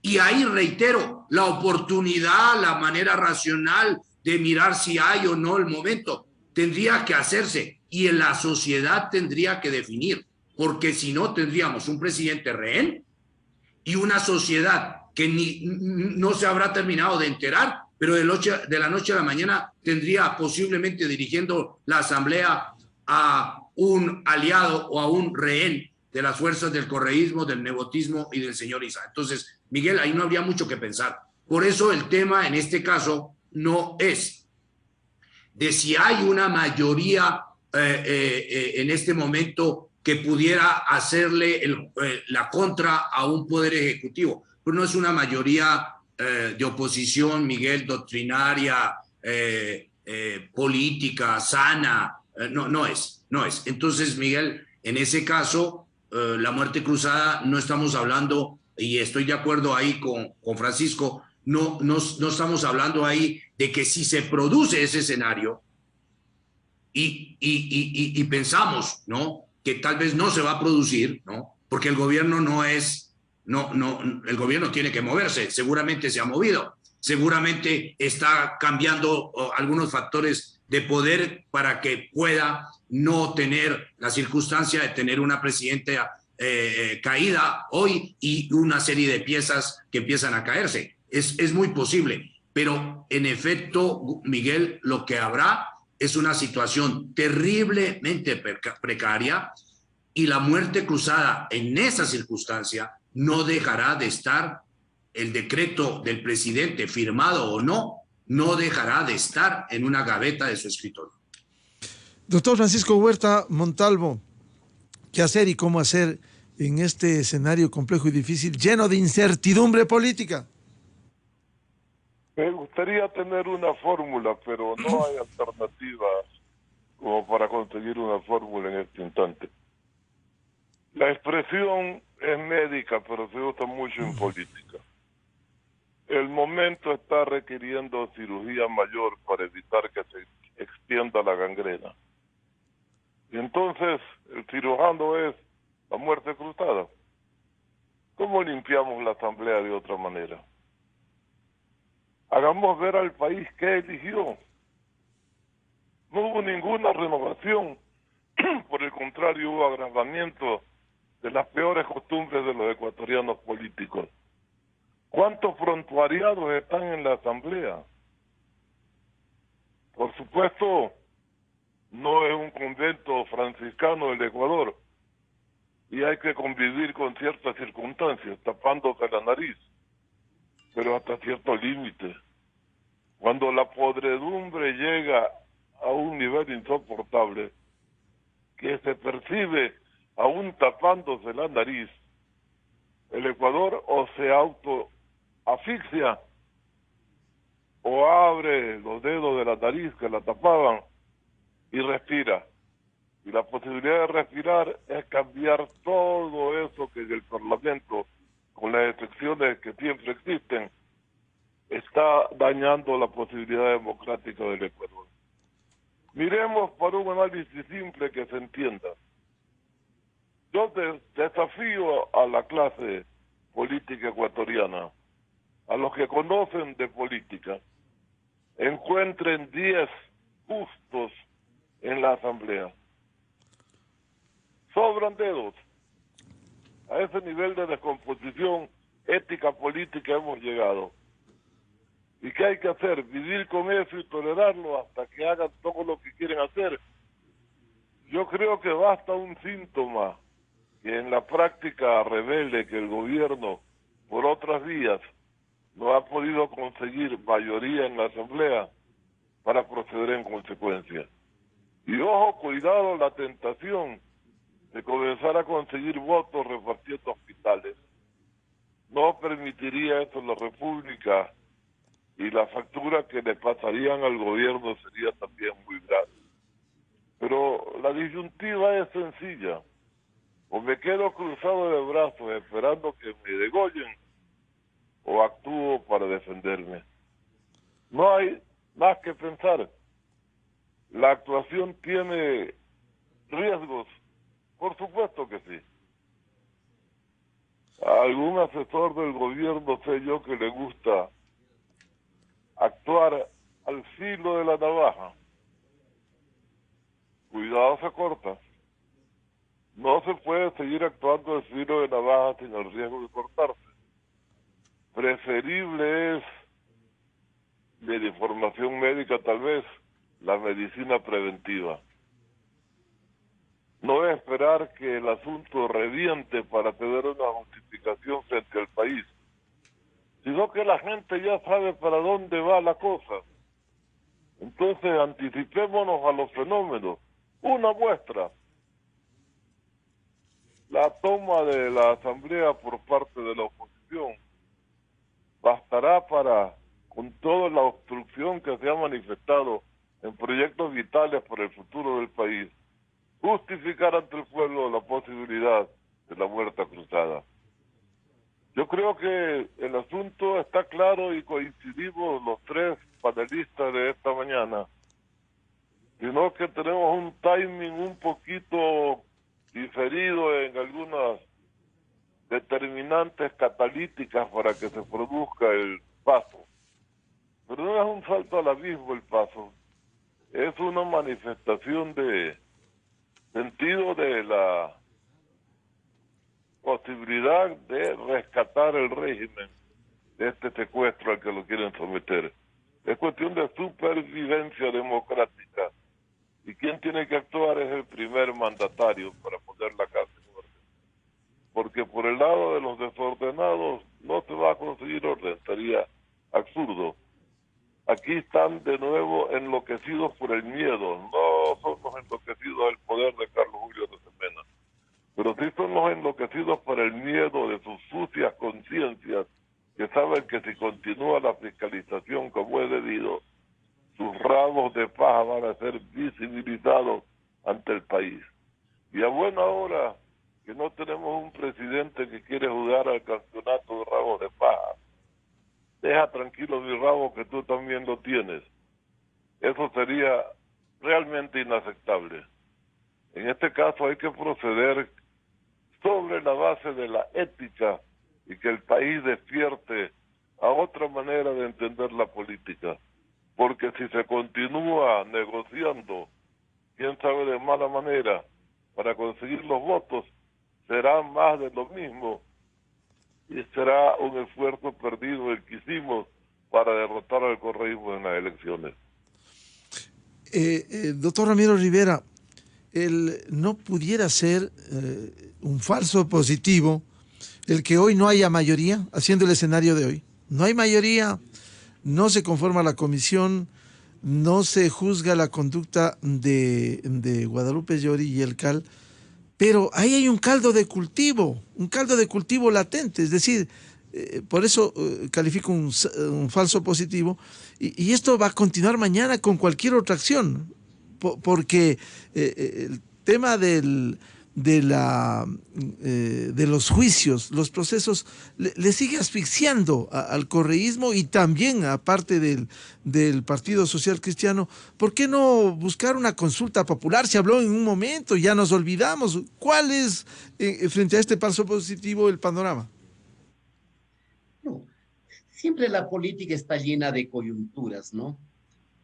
Speaker 4: Y ahí reitero, la oportunidad, la manera racional de mirar si hay o no el momento, tendría que hacerse y en la sociedad tendría que definir, porque si no tendríamos un presidente rehén y una sociedad que no se habrá terminado de enterar, pero de la noche a la mañana tendría posiblemente dirigiendo la asamblea a un aliado o a un rehén de las fuerzas del correísmo, del nepotismo y del señor Isa. Entonces, Miguel, ahí no habría mucho que pensar. Por eso el tema en este caso no es de si hay una mayoría en este momento que pudiera hacerle la contra a un poder ejecutivo. Pero no es una mayoría de oposición, Miguel, doctrinaria, política, sana. No es. Entonces, Miguel, en ese caso, la muerte cruzada, no estamos hablando, y estoy de acuerdo ahí con Francisco, no estamos hablando ahí de que si se produce ese escenario y pensamos, ¿no?, que tal vez no se va a producir, ¿no?, porque el gobierno el gobierno tiene que moverse, seguramente se ha movido, seguramente está cambiando algunos factores de poder para que pueda no tener la circunstancia de tener una presidenta caída hoy y una serie de piezas que empiezan a caerse. Es muy posible, pero en efecto, Miguel, lo que habrá es una situación terriblemente precaria y la muerte cruzada en esa circunstancia no dejará de estar, el decreto del presidente, firmado o no dejará de estar en una gaveta de su escritorio.
Speaker 1: Doctor Francisco Huerta Montalvo, ¿qué hacer y cómo hacer en este escenario complejo y difícil, lleno de incertidumbre política?
Speaker 5: Me gustaría tener una fórmula, pero no hay alternativas como para conseguir una fórmula en este instante. La expresión es médica, pero se usa mucho en política. El momento está requiriendo cirugía mayor para evitar que se extienda la gangrena. Y entonces el cirujano es la muerte cruzada. ¿Cómo limpiamos la asamblea de otra manera? Hagamos ver al país qué eligió. No hubo ninguna renovación, por el contrario hubo agravamiento de las peores costumbres de los ecuatorianos políticos. ¿Cuántos prontuariados están en la asamblea? Por supuesto, no es un convento franciscano del Ecuador y hay que convivir con ciertas circunstancias, tapándose la nariz, pero hasta cierto límite. Cuando la podredumbre llega a un nivel insoportable, que se percibe aún tapándose la nariz, el Ecuador o se autoasfixia o abre los dedos de la nariz que la tapaban y respira. Y la posibilidad de respirar es cambiar todo eso que en el Parlamento, con las excepciones que siempre existen, está dañando la posibilidad democrática del Ecuador. Miremos por un análisis simple que se entienda. Yo desafío a la clase política ecuatoriana a los que conocen de política, encuentren 10 justos en la Asamblea. Sobran dedos. A ese nivel de descomposición ética política hemos llegado. ¿Y qué hay que hacer? ¿Vivir con eso y tolerarlo hasta que hagan todo lo que quieren hacer? Yo creo que basta un síntoma que en la práctica revele que el gobierno, por otras vías, no ha podido conseguir mayoría en la Asamblea para proceder en consecuencia. Y ojo, cuidado la tentación de comenzar a conseguir votos repartiendo hospitales. No permitiría eso la República y la factura que le pasarían al gobierno sería también muy grande. Pero la disyuntiva es sencilla. O me quedo cruzado de brazos esperando que me degollen, o actúo para defenderme. No hay más que pensar. La actuación tiene riesgos, por supuesto que sí. A algún asesor del gobierno sé yo que le gusta actuar al filo de la navaja. Cuidado, se corta. No se puede seguir actuando al filo de navaja sin el riesgo de cortarse. Preferible es, de la información médica tal vez, la medicina preventiva. No es esperar que el asunto reviente para tener una justificación frente al país, sino que la gente ya sabe para dónde va la cosa. Entonces anticipémonos a los fenómenos. Una muestra: la toma de la Asamblea por parte de la oposición bastará para, con toda la obstrucción que se ha manifestado en proyectos vitales para el futuro del país, justificar ante el pueblo la posibilidad de la vuelta cruzada. Yo creo que el asunto está claro y coincidimos los tres panelistas de esta mañana, sino que tenemos un timing un poquito diferido en algunas determinantes catalíticas para que se produzca el paso. Pero no es un salto al abismo el paso, es una manifestación de sentido de la posibilidad de rescatar el régimen de este secuestro al que lo quieren someter. Es cuestión de supervivencia democrática. Y quien tiene que actuar es el primer mandatario para poner la casa en orden. Porque por el lado de los desordenados no se va a conseguir orden, sería absurdo. Aquí están de nuevo enloquecidos por el miedo, no son los enloquecidos del poder de Carlos Julio de Semena, pero sí son los enloquecidos por el miedo de sus sucias conciencias, que saben que si continúa la fiscalización como es debido, sus rabos de paja van a ser visibilizados ante el país. Y a buena hora que no tenemos un presidente que quiere jugar al campeonato de rabos de paja. Deja tranquilo mi rabo que tú también lo tienes. Eso sería realmente inaceptable. En este caso hay que proceder sobre la base de la ética y que el país despierte a otra manera de entender la política. Porque si se continúa negociando, quién sabe de mala manera, para conseguir los votos, será más de lo mismo y será un esfuerzo perdido el que hicimos para derrotar al correísmo en las elecciones.
Speaker 1: Doctor Ramiro Rivera, no pudiera ser un falso positivo el que hoy no haya mayoría, haciendo el escenario de hoy. No hay mayoría, no se conforma la comisión, no se juzga la conducta de Guadalupe Llori y el CAL, pero ahí hay un caldo de cultivo latente, es decir, por eso califico un falso positivo, y esto va a continuar mañana con cualquier otra acción, porque el tema de los juicios, los procesos, le sigue asfixiando al correísmo y también a parte del Partido Social Cristiano. ¿Por qué no buscar una consulta popular? Se habló en un momento, ya nos olvidamos. ¿Cuál es, frente a este falso positivo, el panorama?
Speaker 3: No, Siempre la política está llena de coyunturas, ¿no?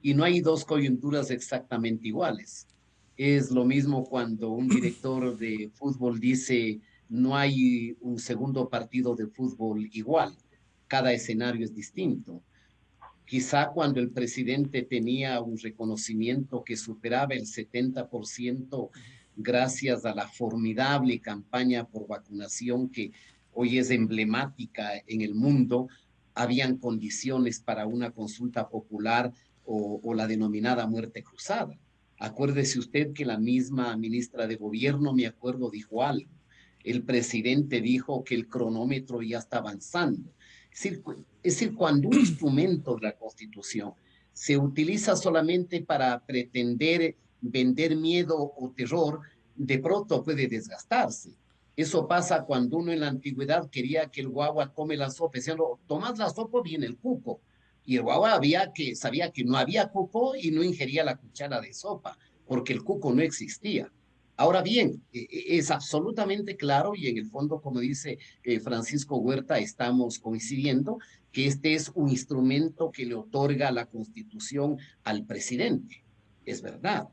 Speaker 3: Y no hay dos coyunturas exactamente iguales. Es lo mismo cuando un director de fútbol dice no hay un segundo partido de fútbol igual. Cada escenario es distinto. Quizá cuando el presidente tenía un reconocimiento que superaba el 70% gracias a la formidable campaña por vacunación que hoy es emblemática en el mundo, habían condiciones para una consulta popular o la denominada muerte cruzada. Acuérdese usted que la misma ministra de Gobierno, me acuerdo, dijo algo. El presidente dijo que el cronómetro ya está avanzando. Es decir, cuando un instrumento de la Constitución se utiliza solamente para pretender vender miedo o terror, de pronto puede desgastarse. Eso pasa cuando uno en la antigüedad quería que el guagua tome la sopa, diciendo, tomas la sopa, viene el cuco. Y el guagua sabía que no había cuco y no ingería la cuchara de sopa, porque el cuco no existía. Ahora bien, es absolutamente claro y en el fondo, como dice Francisco Huerta, estamos coincidiendo que este es un instrumento que le otorga la Constitución al presidente. Es verdad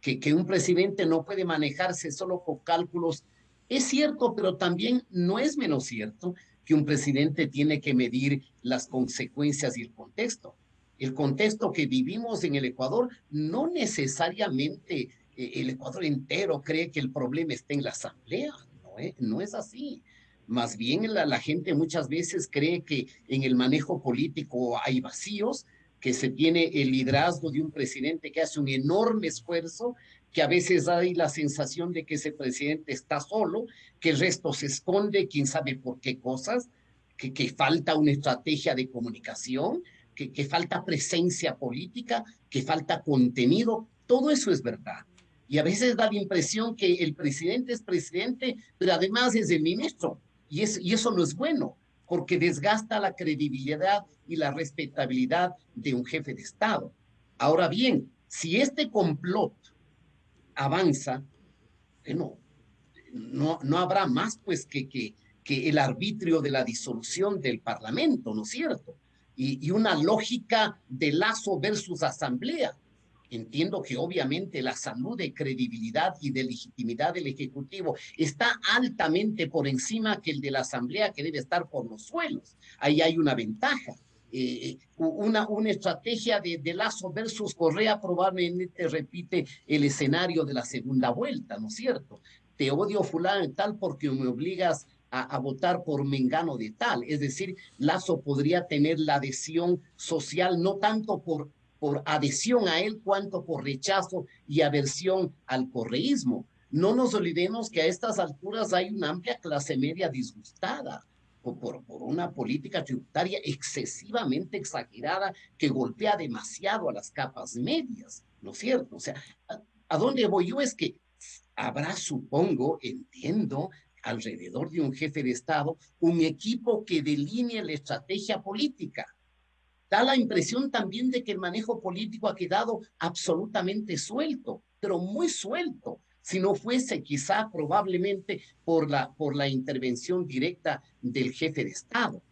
Speaker 3: que un presidente no puede manejarse solo con cálculos. Es cierto, pero también no es menos cierto que un presidente tiene que medir las consecuencias y el contexto. El contexto que vivimos en el Ecuador no necesariamente el Ecuador entero cree que el problema está en la Asamblea, no es así. Más bien la gente muchas veces cree que en el manejo político hay vacíos, que se tiene el liderazgo de un presidente que hace un enorme esfuerzo, que a veces hay la sensación de que ese presidente está solo, que el resto se esconde, quién sabe por qué cosas, que falta una estrategia de comunicación, que falta presencia política, que falta contenido. Todo eso es verdad. Y a veces da la impresión que el presidente es presidente, pero además es el ministro. Y eso no es bueno, porque desgasta la credibilidad y la respetabilidad de un jefe de Estado. Ahora bien, si este complot avanza, bueno, no habrá más pues que el arbitrio de la disolución del Parlamento, ¿no es cierto? Y una lógica de Lazo versus Asamblea. Entiendo que obviamente la salud de credibilidad y de legitimidad del Ejecutivo está altamente por encima que el de la Asamblea, que debe estar por los suelos. Ahí hay una ventaja. Una estrategia de Lazo versus Correa probablemente repite el escenario de la segunda vuelta, ¿no es cierto? Te odio fulano y tal porque me obligas a votar por mengano de tal. Es decir, Lazo podría tener la adhesión social no tanto por adhesión a él, cuanto por rechazo y aversión al correísmo. No nos olvidemos que a estas alturas hay una amplia clase media disgustada por una política tributaria excesivamente exagerada que golpea demasiado a las capas medias, ¿no es cierto? O sea, ¿a dónde voy yo? Es que habrá, supongo, entiendo, alrededor de un jefe de Estado, un equipo que delinee la estrategia política. Da la impresión también de que el manejo político ha quedado absolutamente suelto, pero muy suelto, si no fuese quizá probablemente por la intervención directa del jefe de Estado.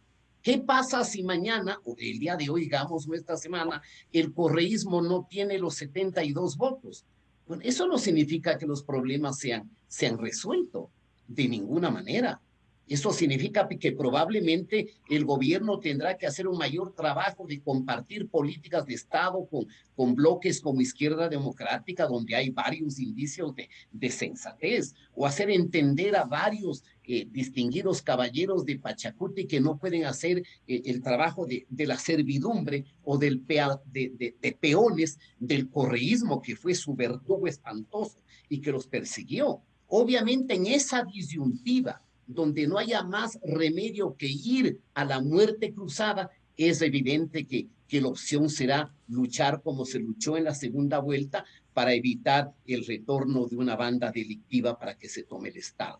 Speaker 3: ¿Qué pasa si mañana, o el día de hoy, digamos, o esta semana, el correísmo no tiene los 72 votos? Bueno, eso no significa que los problemas sean resueltos de ninguna manera. Eso significa que probablemente el gobierno tendrá que hacer un mayor trabajo de compartir políticas de Estado con bloques como Izquierda Democrática, donde hay varios indicios de sensatez, o hacer entender a varios distinguidos caballeros de Pachacuti que no pueden hacer el trabajo de la servidumbre o de peones del correísmo, que fue su verdugo espantoso y que los persiguió. Obviamente en esa disyuntiva, donde no haya más remedio que ir a la muerte cruzada, es evidente que la opción será luchar como se luchó en la segunda vuelta para evitar el retorno de una banda delictiva para que se tome el Estado.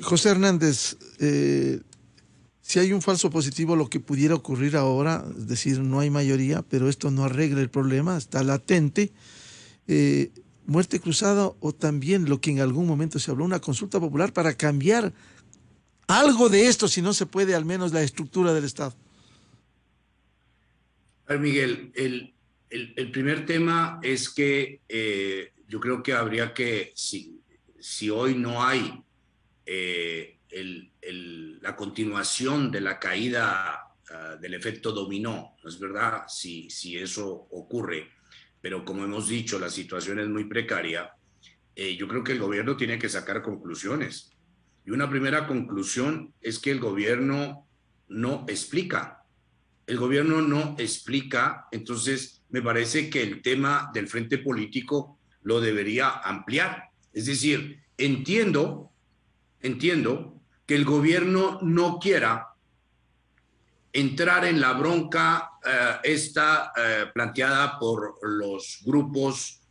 Speaker 1: José Hernández, si hay un falso positivo, lo que pudiera ocurrir ahora, es decir, no hay mayoría, pero esto no arregla el problema, está latente, muerte cruzada o también lo que en algún momento se habló, una consulta popular para cambiar algo de esto, si no se puede, al menos la estructura del Estado.
Speaker 4: A ver, Miguel, el primer tema es que yo creo que habría que, si hoy no hay la continuación de la caída del efecto dominó, ¿no es verdad? Si eso ocurre, pero como hemos dicho, la situación es muy precaria, yo creo que el gobierno tiene que sacar conclusiones. Y una primera conclusión es que el gobierno no explica. El gobierno no explica, entonces me parece que el tema del frente político lo debería ampliar. Es decir, entiendo que el gobierno no quiera entrar en la bronca esta planteada por los grupos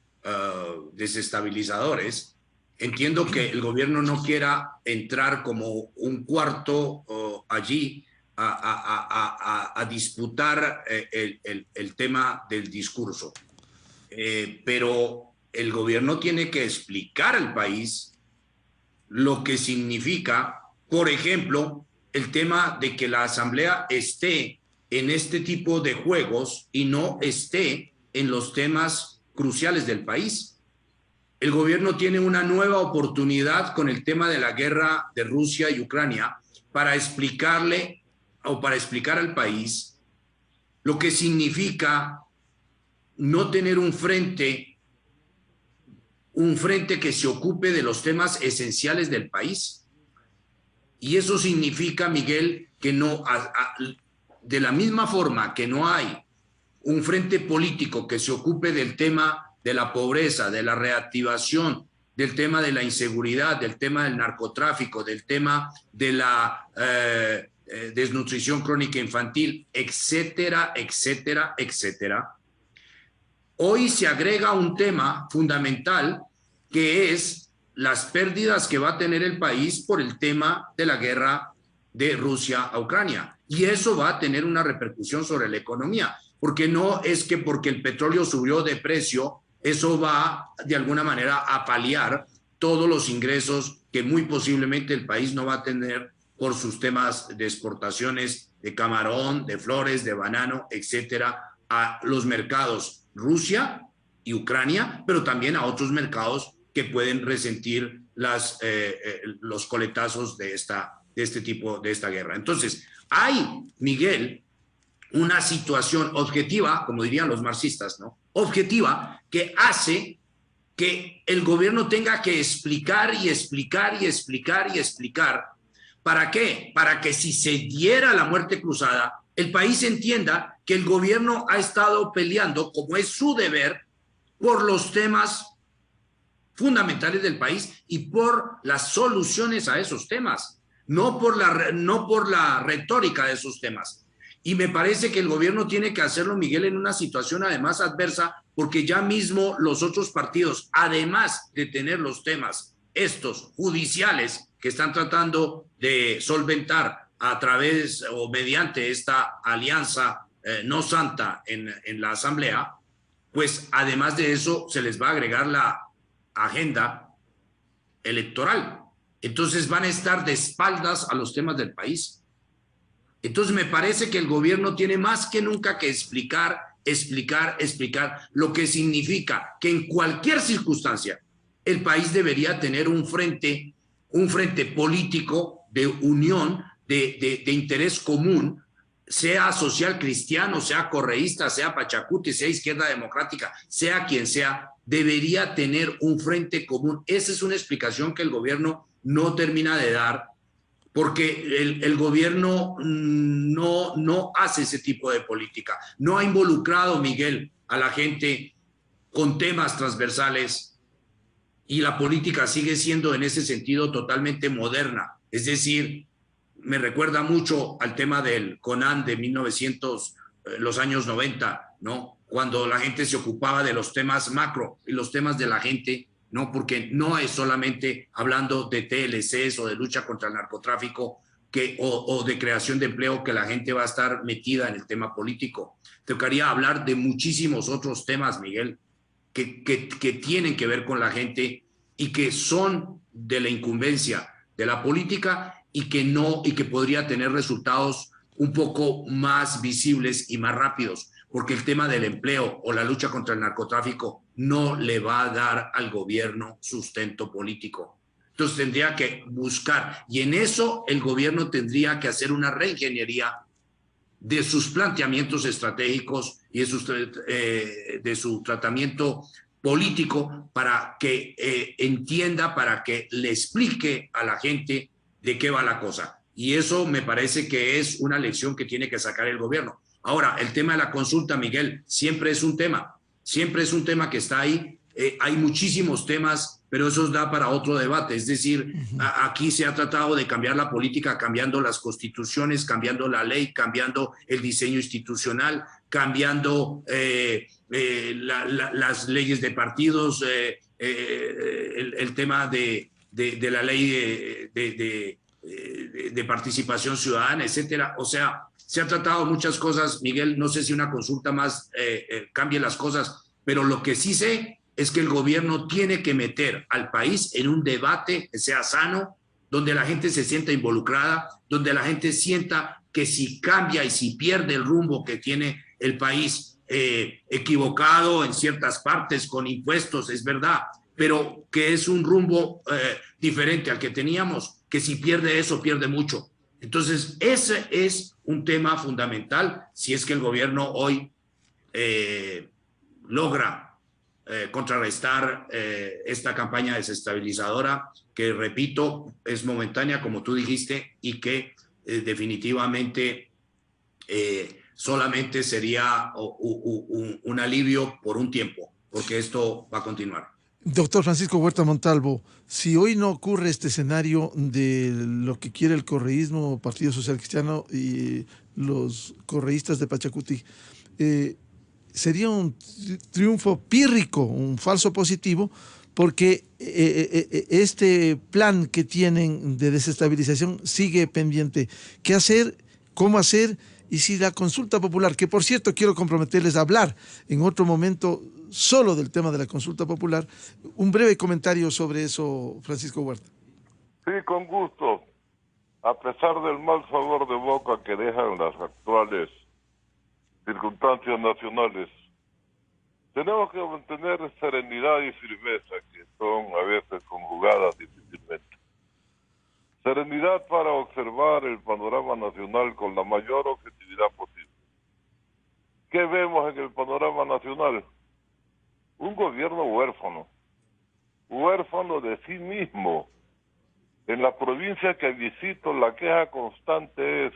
Speaker 4: desestabilizadores. Entiendo que el gobierno no quiera entrar como un cuarto allí a disputar el tema del discurso. Pero el gobierno tiene que explicar al país lo que significa, por ejemplo, el tema de que la Asamblea esté en este tipo de juegos y no esté en los temas cruciales del país. El gobierno tiene una nueva oportunidad con el tema de la guerra de Rusia y Ucrania para explicarle o para explicar al país lo que significa no tener un frente que se ocupe de los temas esenciales del país. Y eso significa, Miguel, que no, de la misma forma que no hay un frente político que se ocupe del tema de la pobreza, de la reactivación, del tema de la inseguridad, del tema del narcotráfico, del tema de la desnutrición crónica infantil, etcétera, etcétera, etcétera. Hoy se agrega un tema fundamental que es las pérdidas que va a tener el país por el tema de la guerra de Rusia a Ucrania. Y eso va a tener una repercusión sobre la economía, porque no es que porque el petróleo subió de precio, eso va de alguna manera a paliar todos los ingresos que muy posiblemente el país no va a tener por sus temas de exportaciones de camarón, de flores, de banano, etcétera, a los mercados Rusia y Ucrania, pero también a otros mercados que pueden resentir los coletazos de este tipo, de esta guerra. Entonces, hay, Miguel, una situación objetiva, como dirían los marxistas, ¿no? Objetiva, que hace que el gobierno tenga que explicar y explicar y explicar y explicar. ¿Para qué? Para que si se diera la muerte cruzada, el país entienda que el gobierno ha estado peleando, como es su deber, por los temas fundamentales del país y por las soluciones a esos temas, no por la retórica de esos temas. Y me parece que el gobierno tiene que hacerlo, Miguel, en una situación además adversa, porque ya mismo los otros partidos, además de tener los temas estos judiciales que están tratando de solventar a través o mediante esta alianza no santa en la Asamblea, pues además de eso se les va a agregar la agenda electoral. Entonces van a estar de espaldas a los temas del país. Entonces me parece que el gobierno tiene más que nunca que explicar lo que significa que en cualquier circunstancia el país debería tener un frente político de unión, de interés común, sea social cristiano, sea correísta, sea pachacuti, sea izquierda democrática, sea quien sea, debería tener un frente común. Esa es una explicación que el gobierno no termina de dar, porque el gobierno no hace ese tipo de política. No ha involucrado, Miguel, a la gente con temas transversales y la política sigue siendo en ese sentido totalmente moderna. Es decir, me recuerda mucho al tema del CONAN de los años 90, ¿no? Cuando la gente se ocupaba de los temas macro y los temas de la gente, ¿no? Porque no es solamente hablando de TLCs o de lucha contra el narcotráfico o de creación de empleo que la gente va a estar metida en el tema político. Tocaría hablar de muchísimos otros temas, Miguel, que tienen que ver con la gente y que son de la incumbencia de la política y que podría tener resultados un poco más visibles y más rápidos. porque el tema del empleo o la lucha contra el narcotráfico no le va a dar al gobierno sustento político. Entonces tendría que buscar, y en eso el gobierno tendría que hacer una reingeniería de sus planteamientos estratégicos y de su tratamiento político para que entienda, para que le explique a la gente de qué va la cosa. Y eso me parece que es una lección que tiene que sacar el gobierno. Ahora, el tema de la consulta, Miguel, siempre es un tema que está ahí. Hay muchísimos temas, pero eso da para otro debate. Es decir, aquí se ha tratado de cambiar la política, cambiando las constituciones, cambiando la ley, cambiando el diseño institucional, cambiando las leyes de partidos, el tema de la ley de participación ciudadana, etcétera. O sea, se han tratado muchas cosas, Miguel. No sé si una consulta más cambie las cosas, pero lo que sí sé es que el gobierno tiene que meter al país en un debate que sea sano, donde la gente se sienta involucrada, donde la gente sienta que si cambia y si pierde el rumbo que tiene el país, equivocado en ciertas partes con impuestos, es verdad, pero que es un rumbo diferente al que teníamos, que si pierde eso, pierde mucho. Entonces, ese es un tema fundamental si es que el gobierno hoy logra contrarrestar esta campaña desestabilizadora que, repito, es momentánea, como tú dijiste, y que definitivamente solamente sería un alivio por un tiempo, porque esto va a continuar.
Speaker 1: Doctor Francisco Huerta Montalvo, si hoy no ocurre este escenario de lo que quiere el correísmo, Partido Social Cristiano y los correístas de Pachacuti, sería un triunfo pírrico, un falso positivo, porque este plan que tienen de desestabilización sigue pendiente. ¿Qué hacer? ¿Cómo hacer? Y si la consulta popular, que por cierto quiero comprometerles a hablar en otro momento solo del tema de la consulta popular, un breve comentario sobre eso, Francisco Huerta.
Speaker 5: Sí, con gusto. A pesar del mal sabor de boca que dejan las actuales circunstancias nacionales, tenemos que mantener serenidad y firmeza, que son a veces conjugadas difícilmente. Serenidad para observar el panorama nacional con la mayor objetividad posible. ¿Qué vemos en el panorama nacional? Un gobierno huérfano de sí mismo. En la provincia que visito, la queja constante es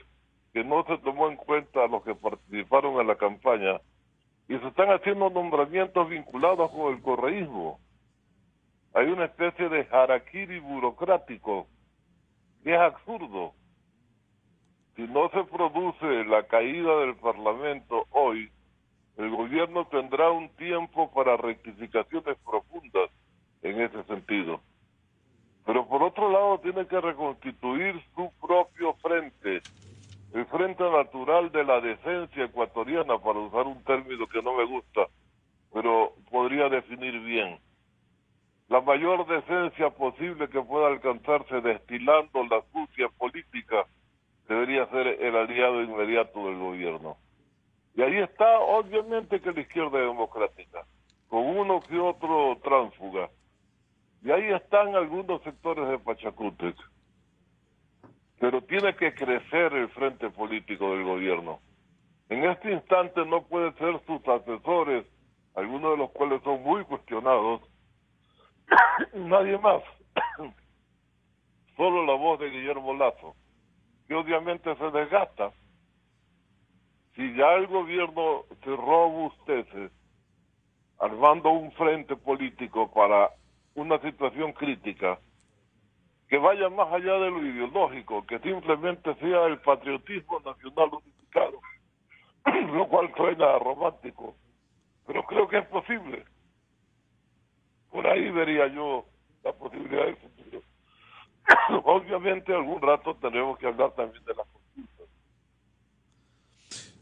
Speaker 5: que no se tomó en cuenta a los que participaron en la campaña y se están haciendo nombramientos vinculados con el correísmo. Hay una especie de harakiri burocrático que es absurdo. Si no se produce la caída del Parlamento hoy, el gobierno tendrá un tiempo para rectificaciones profundas en ese sentido. Pero por otro lado tiene que reconstituir su propio frente, el frente natural de la decencia ecuatoriana, para usar un término que no me gusta, pero podría definir bien. La mayor decencia posible que pueda alcanzarse destilando la sucia política debería ser el aliado inmediato del gobierno. Y ahí está, obviamente, que la izquierda democrática, con uno que otro tránsfuga. Y ahí están algunos sectores de Pachacútec. Pero tiene que crecer el frente político del gobierno. En este instante no pueden ser sus asesores, algunos de los cuales son muy cuestionados, nadie más. Solo la voz de Guillermo Lasso, que obviamente se desgasta. Si ya el gobierno se robustece armando un frente político para una situación crítica, que vaya más allá de lo ideológico, que simplemente sea el patriotismo nacional unificado, lo cual suena romántico, pero creo que es posible. Por ahí vería yo la posibilidad del futuro. Obviamente algún rato tenemos que hablar también de la consulta.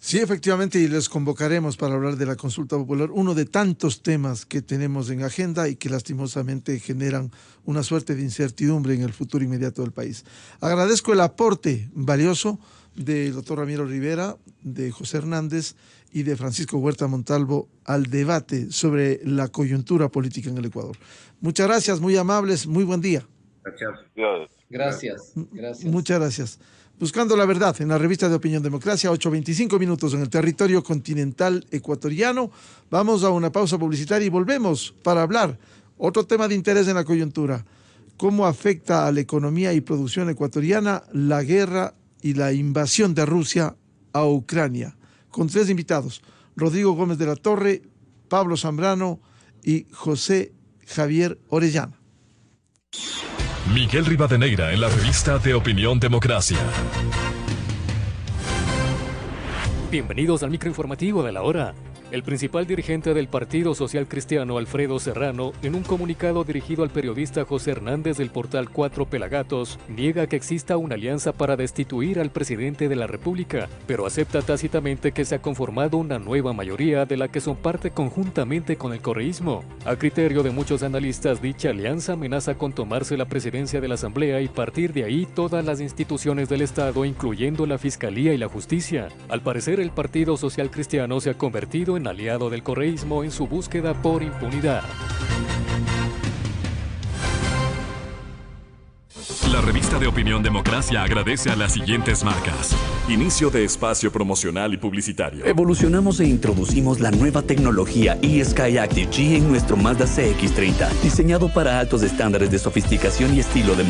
Speaker 1: Sí, efectivamente, y les convocaremos para hablar de la consulta popular, uno de tantos temas que tenemos en agenda y que lastimosamente generan una suerte de incertidumbre en el futuro inmediato del país. Agradezco el aporte valioso del doctor Ramiro Rivera, de José Hernández y de Francisco Huerta Montalvo al debate sobre la coyuntura política en el Ecuador. Muchas gracias, muy amables, muy buen día.
Speaker 3: Gracias.
Speaker 1: Muchas gracias. Buscando la verdad en la revista de Opinión Democracia, 8:25 minutos en el territorio continental ecuatoriano. Vamos a una pausa publicitaria y volvemos para hablar otro tema de interés en la coyuntura. ¿Cómo afecta a la economía y producción ecuatoriana la guerra y la invasión de Rusia a Ucrania? Con 3 invitados, Rodrigo Gómez de la Torre, Pablo Zambrano y José Javier Orellana.
Speaker 6: Miguel Rivadeneira en la revista de Opinión Democracia.
Speaker 7: Bienvenidos al microinformativo de la hora. El principal dirigente del Partido Social Cristiano, Alfredo Serrano, en un comunicado dirigido al periodista José Hernández del portal 4 Pelagatos, niega que exista una alianza para destituir al presidente de la República, pero acepta tácitamente que se ha conformado una nueva mayoría de la que son parte conjuntamente con el correísmo. A criterio de muchos analistas, dicha alianza amenaza con tomarse la presidencia de la Asamblea y partir de ahí todas las instituciones del Estado, incluyendo la Fiscalía y la Justicia. Al parecer, el Partido Social Cristiano se ha convertido en aliado del correísmo en su búsqueda por impunidad.
Speaker 6: La revista de Opinión Democracia agradece a las siguientes marcas. Inicio de espacio promocional y publicitario.
Speaker 8: Evolucionamos e introducimos la nueva tecnología eSky Active G en nuestro Mazda CX-30, diseñado para altos estándares de sofisticación y estilo de